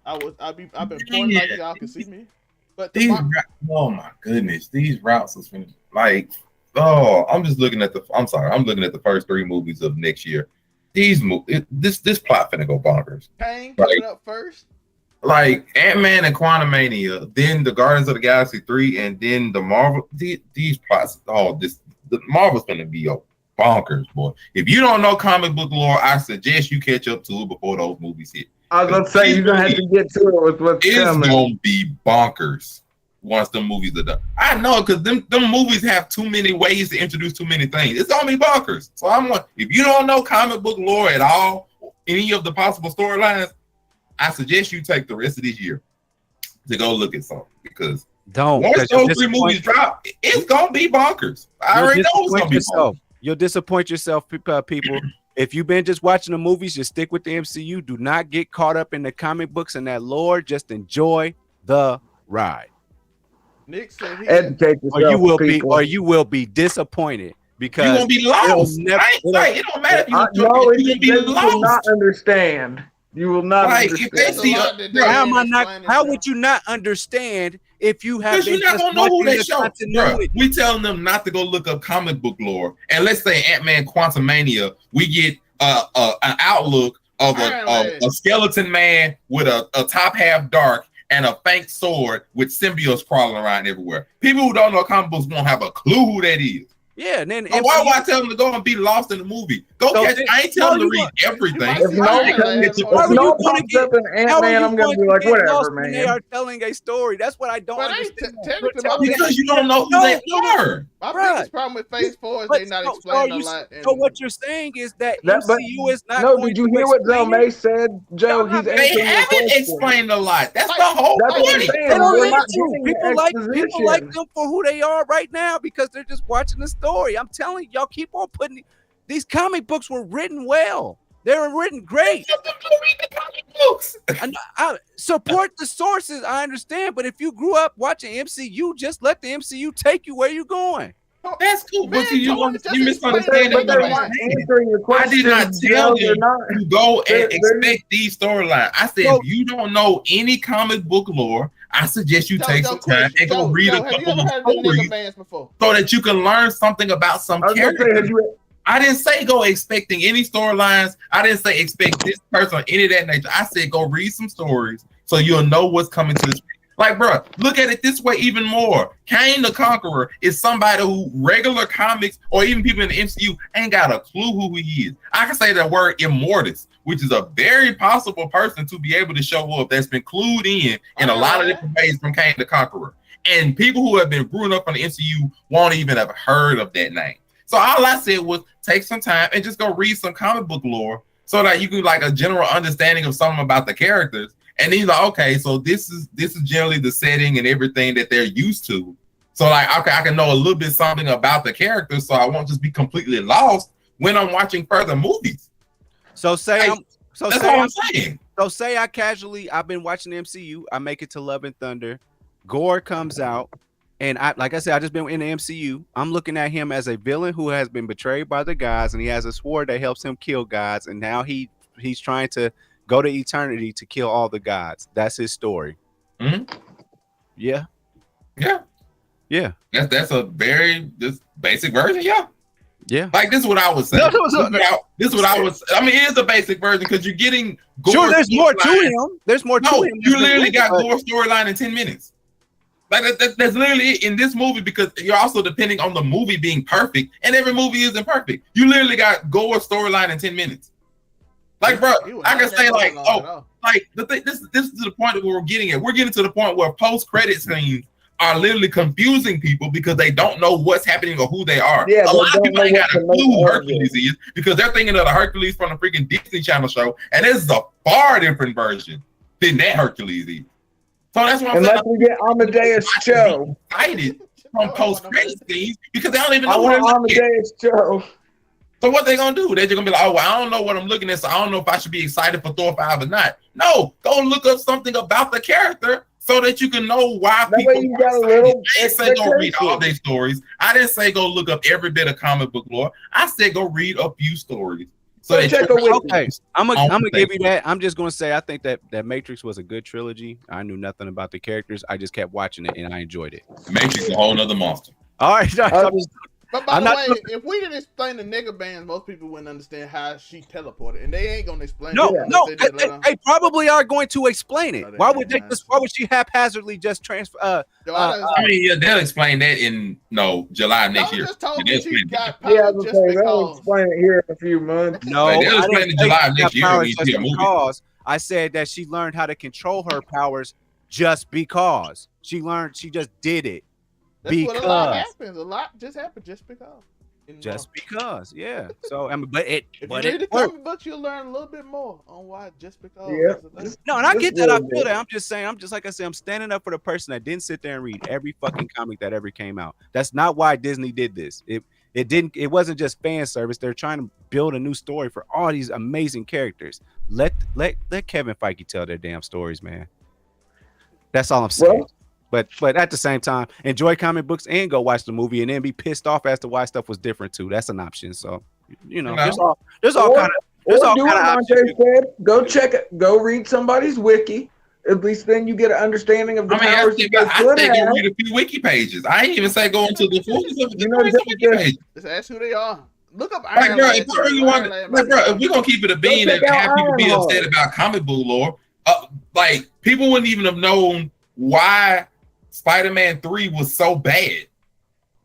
I've been pointing like y'all can see me. But oh my goodness, these routes is finished. Like, I'm looking at the first 3 movies of next year. This plot finna go bonkers. Kang coming up first. Like Ant-Man and Quantumania, then the Guardians of the Galaxy 3, and then the Marvel. These plots, the Marvel's gonna be bonkers, boy. If you don't know comic book lore, I suggest you catch up to it before those movies hit. I was gonna say you're gonna have to get to it with what's coming. It's gonna be bonkers once the movies are done. I know, because them movies have too many ways to introduce too many things. It's gonna be bonkers. So if you don't know comic book lore at all, any of the possible storylines, I suggest you take the rest of this year to go look at something, because once those 3 movies drop, it's gonna be bonkers. I already know it's gonna be bonkers. You'll disappoint yourself, people. If you've been just watching the movies, just stick with the MCU. Do not get caught up in the comic books and that lore. Just enjoy the ride. Nick said you will be disappointed, because you won't be lost. It don't matter if you're gonna be lost. You will not understand. You will not understand. How would you not understand if you have? Because you're not gonna know who they show. We telling them not to go look up comic book lore, and let's say Ant-Man Quantumania, we get an outlook of a skeleton man with a top half dark and a fake sword with symbiotes crawling around everywhere. People who don't know comic books won't have a clue who that is. Yeah, and then so why would I tell them to go and be lost in the movie? Go catch. I ain't telling them to read everything. If no pops up in Ant-Man, I'm gonna be like, whatever, man. When they are telling a story, that's what I don't understand. Because you don't know who they are. My biggest problem with Phase 4 is they not explaining a lot. So what you're saying is that MCU is not. No, did you hear what Joe May said, Joe? They haven't explained a lot. That's the whole point. People like them for who they are right now because they're just watching the story. I'm telling you, y'all keep on putting these comic books were written well. They were written great. I support the sources. I understand, but if you grew up watching MCU, just let the MCU take you where you're going. That's cool, but you misunderstand. I did not tell you to go and expect these storylines. I said if you don't know any comic book lore, I suggest you take some time and go read a couple of stories so that you can learn something about some characters. I didn't say go expecting any storylines. I didn't say expect this person or any of that nature. I said go read some stories so you'll know what's coming to the screen. Like, bro, look at it this way even more. Kang the Conqueror is somebody who regular comics or even people in the MCU ain't got a clue who he is. I can say that word Immortus, which is a very possible person to be able to show up that's been clued in a lot of different ways from Kang the Conqueror. And people who have been growing up on the MCU won't even have heard of that name. So all I said was take some time and just go read some comic book lore so that you can like a general understanding of something about the characters. And then you're like, okay, so this is generally the setting and everything that they're used to. So like, okay, I can know a little bit something about the characters, so I won't just be completely lost when I'm watching further movies. So say like, that's what I'm saying. So say I've been watching the MCU. I make it to Love and Thunder. Gore comes out, and I just been in the MCU. I'm looking at him as a villain who has been betrayed by the gods, and he has a sword that helps him kill gods, and now he's trying to go to eternity to kill all the gods. That's his story. Mm-hmm. Yeah. That's a very just basic version. Yeah. Like this is what I was saying. This is what I was. I mean, it is a basic version because you're getting. Sure, there's more to him. There's more to him. You literally got Gore's storyline in 10 minutes. Like that's literally it in this movie because you're also depending on the movie being perfect, and every movie isn't perfect. You literally got Gore's storyline in 10 minutes. Like, bro, I can say like, like the thing. This is the point that we're getting at. We're getting to the point where post-credit scenes are literally confusing people because they don't know what's happening or who they are. Yeah, a lot of people ain't got a clue who Hercules is because they're thinking of the Hercules from the freaking Disney Channel show, and this is a far different version than that Hercules is. So that's what I'm saying. Unless we get Amadeus Cho. Excited from post-credit scenes because they don't even know I want Amadeus Cho. So what they gonna do? They're just gonna be like, oh, well, I don't know what I'm looking at, so I don't know if I should be excited for Thor 5 or not. No, go look up something about the character so that you can know why people. You got a little I didn't say go read all their stories. I didn't say go look up every bit of comic book lore. I said go read a few stories. So okay, I'm gonna give you that. I'm just gonna say I think that Matrix was a good trilogy. I knew nothing about the characters. I just kept watching it and I enjoyed it. Matrix is a whole nother monster. All right. But by the way, if we didn't explain the nigga bands, most people wouldn't understand how she teleported, and they ain't gonna explain. They probably are going to explain it. Why would she haphazardly just transfer? I mean, yeah, they'll explain that in July next year. Just told me she got they'll explain it here in a few months. No, they'll explain it July next year. Because I said that she learned how to control her powers just because she just did it. That's because what a lot happens. A lot just happened just because. Just because, yeah. So if you read the comic books, you'll learn a little bit more on why just because. Yeah. No, and I get that. I feel that. I'm just saying. Like I said, I'm standing up for the person that didn't sit there and read every fucking comic that ever came out. That's not why Disney did this. It wasn't just fan service. They're trying to build a new story for all these amazing characters. Let Kevin Feige tell their damn stories, man. That's all I'm saying. Well, but at the same time, enjoy comic books and go watch the movie, and then be pissed off as to why stuff was different too. That's an option. So there's all kind of. Go check it. Go read somebody's wiki. At least then you get an understanding of the powers. I say go read a few wiki pages. I ain't even say go into the fullness of wiki pages. Just ask who they are. Look up Iron Man. If we're gonna keep it a bean and have people be upset about comic book lore, like people wouldn't even have known why Spider-Man 3 was so bad.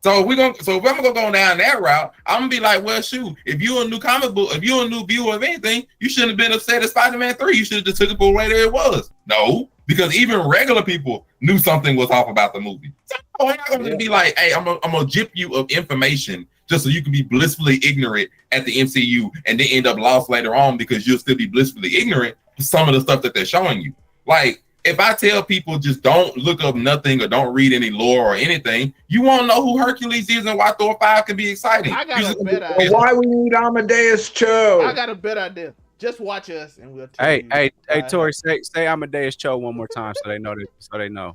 So if I'm gonna go down that route, I'm gonna be like, well, shoot, if you're a new comic book, if you're a new viewer of anything, you shouldn't have been upset at Spider-Man 3. You should have just took it for the way that it was. No, because even regular people knew something was off about the movie. So I'm not gonna be like, hey, I'm gonna gyp you of information just so you can be blissfully ignorant at the MCU and then end up lost later on because you'll still be blissfully ignorant to some of the stuff that they're showing you. Like, if I tell people just don't look up nothing or don't read any lore or anything, you won't know who Hercules is and why Thor 5 can be exciting. I got a better idea. Why we need Amadeus Cho? I got a better idea. Just watch us and we'll tell you. Hey, Tori, say Amadeus Cho one more time so they know that. So they know.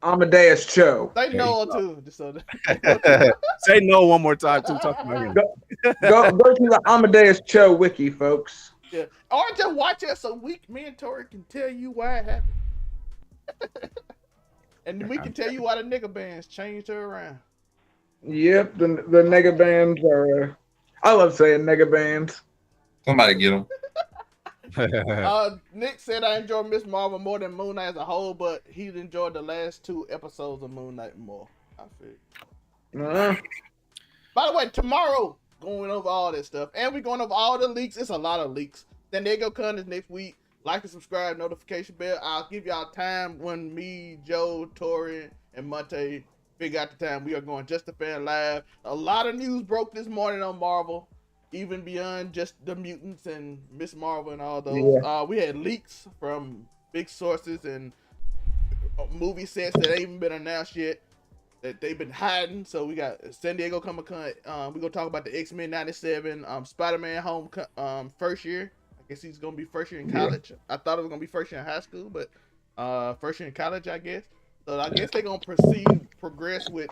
Amadeus Cho. They know too. Just so that. Say no one more time too. Talk about him. Go to the Amadeus Cho wiki, folks. Yeah. Or just watch us so me and Tori can tell you why it happened. And we can tell you why the nigga bands changed her around. Yep, the nigga bands are. I love saying nigga bands. Somebody get them. Nick said I enjoyed Miss Marvel more than Moon Knight as a whole, but he enjoyed the last 2 episodes of Moon Knight more. I feel. By the way, tomorrow going over all this stuff, and we're going over all the leaks. It's a lot of leaks. San Diego Con is next week. Like and subscribe, notification bell. I'll give y'all time when me, Joe, Tori, and Monte figure out the time. We are going Just a Fan Live. A lot of news broke this morning on Marvel, even beyond just the mutants and Miss Marvel and all those. Yeah. We had leaks from big sources and movie sets that ain't even been announced yet, that they've been hiding. So we got San Diego Comic-Con. We're going to talk about the X-Men 97, Spider-Man Home first year. I guess he's gonna be first year in college. I thought it was gonna be first year in high school, but first year in college, I guess. So I guess they're gonna progress with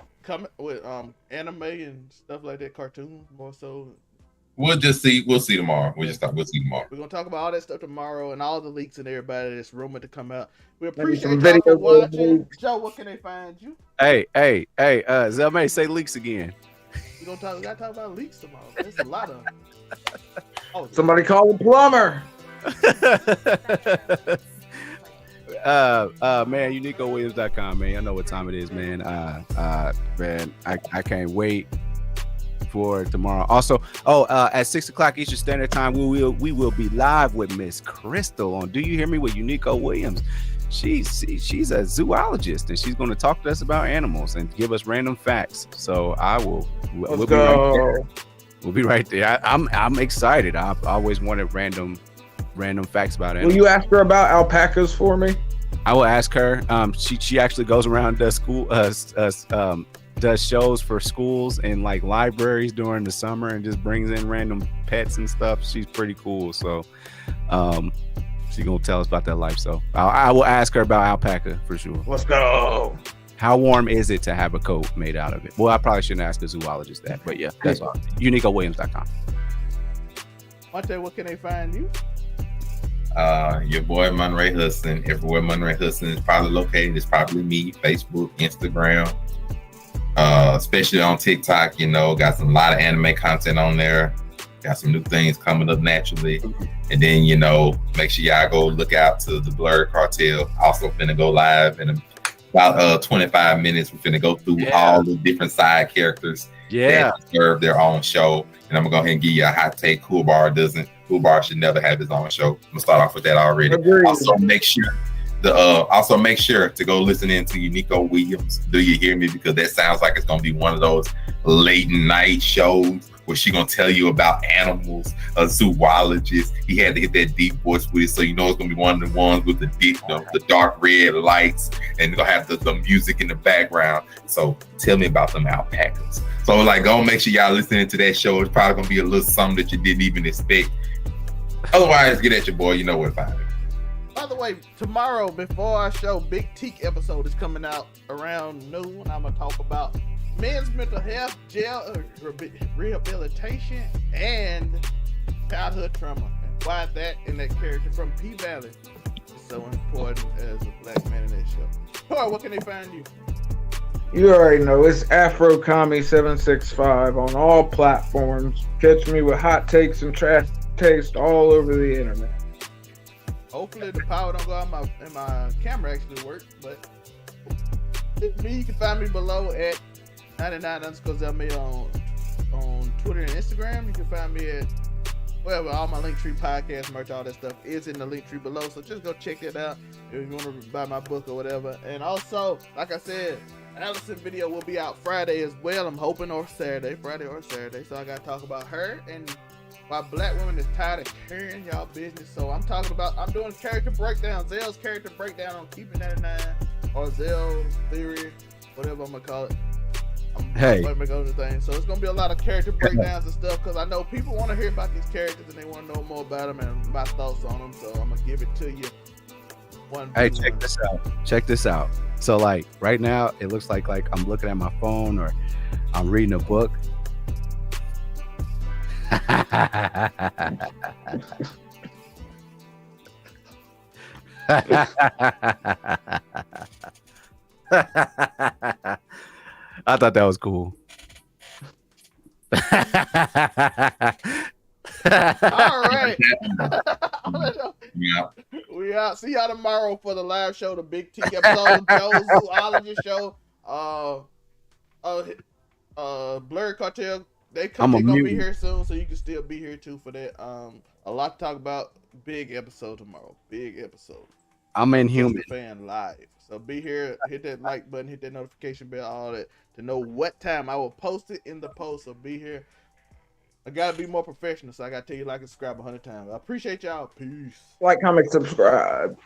anime and stuff like that, cartoons more so. We'll see tomorrow. We'll see tomorrow. We're gonna talk about all that stuff tomorrow and all the leaks and everybody that's rumored to come out. We appreciate y'all for watching. Joe, what can they find you? Hey, Zelmay, say leaks again. We gotta talk about leaks tomorrow. There's a lot of them. Somebody call the plumber. Man, UniqoWilliams.com, man. I know what time it is, man. Man, I can't wait for tomorrow. Also, at 6:00 Eastern Standard Time, we will be live with Miss Crystal on Do You Hear Me with Uniqo Williams. She's a zoologist and she's going to talk to us about animals and give us random facts. So we'll be right there. We'll be right there. I'm excited. I've always wanted random facts about animals. Will you ask her about alpacas for me? I will ask her. She actually goes around, does shows for schools and like libraries during the summer and just brings in random pets and stuff. She's pretty cool. So she's gonna tell us about that life. So I will ask her about alpaca for sure. Let's go. How warm is it to have a coat made out of it? Well, I probably shouldn't ask a zoologist that, but yeah, that's all. UniqoWilliams.com. Monte, what can they find you? Your boy Monray Hudson. Everywhere Monray Hudson is probably located is probably me. Facebook, Instagram, especially on TikTok. Got a lot of anime content on there. Got some new things coming up naturally. And then, make sure y'all go look out to the Blurred Cartel. Also finna go live in about 25 minutes. We're finna go through all the different side characters that deserve their own show. And I'm gonna go ahead and give you a hot take. Cool Bar should never have his own show. I'm gonna start off with that already. Agreed. Also make sure to go listen into Uniqo Williams. Do You Hear Me? Because that sounds like it's gonna be one of those late night shows where she gonna tell you about animals, a zoologist. He had to hit that deep voice with it, so it's gonna be one of the ones with the dark red lights, and gonna have the music in the background. So tell me about them alpacas. So go make sure y'all listening to that show. It's probably gonna be a little something that you didn't even expect. Otherwise, get at your boy. You know where to find me. By the way, tomorrow before our show, Big Teak episode is coming out around noon. I'm gonna talk about men's mental health, jail rehabilitation, and childhood trauma, and why that and that character from P-Valley is so important as a black man in that show. Tori, what can they find you? You already know, it's AfroCommie765 on all platforms. Catch me with hot takes and trash taste all over the internet. Hopefully the power don't go out and my camera actually works, but me, you can find me below at 99_Zelmail on Twitter and Instagram. You can find me at all my Linktree podcast merch, all that stuff is in the Linktree below. So just go check it out if you want to buy my book or whatever. And also, like I said, Allison video will be out Friday as well. I'm hoping, or Saturday, Friday or Saturday. So I got to talk about her and why black women is tired of carrying y'all business. So I'm doing character breakdown, Zell's character breakdown on Keeping 99 or Zell's theory, whatever I'm gonna call it. Hey. So it's gonna be a lot of character breakdowns and stuff because I know people want to hear about these characters and they want to know more about them and my thoughts on them. So I'm gonna give it to you. Hey, check this out. Check this out. So like right now, it looks like I'm looking at my phone or I'm reading a book. I thought that was cool. All right. Yeah. We out. See y'all tomorrow for the live show, the Big T episode, Joe's Zoologist show. Blurred Cartel. They gonna be here soon, so you can still be here too for that. A lot to talk about. Big episode tomorrow. Big episode. I'm Inhuman fan live. So be here, hit that like button, hit that notification bell, all that to know what time I will post it in the post. So be here. I gotta be more professional, so I gotta tell you like and subscribe 100 times. I appreciate y'all. Peace. Like, comment, subscribe.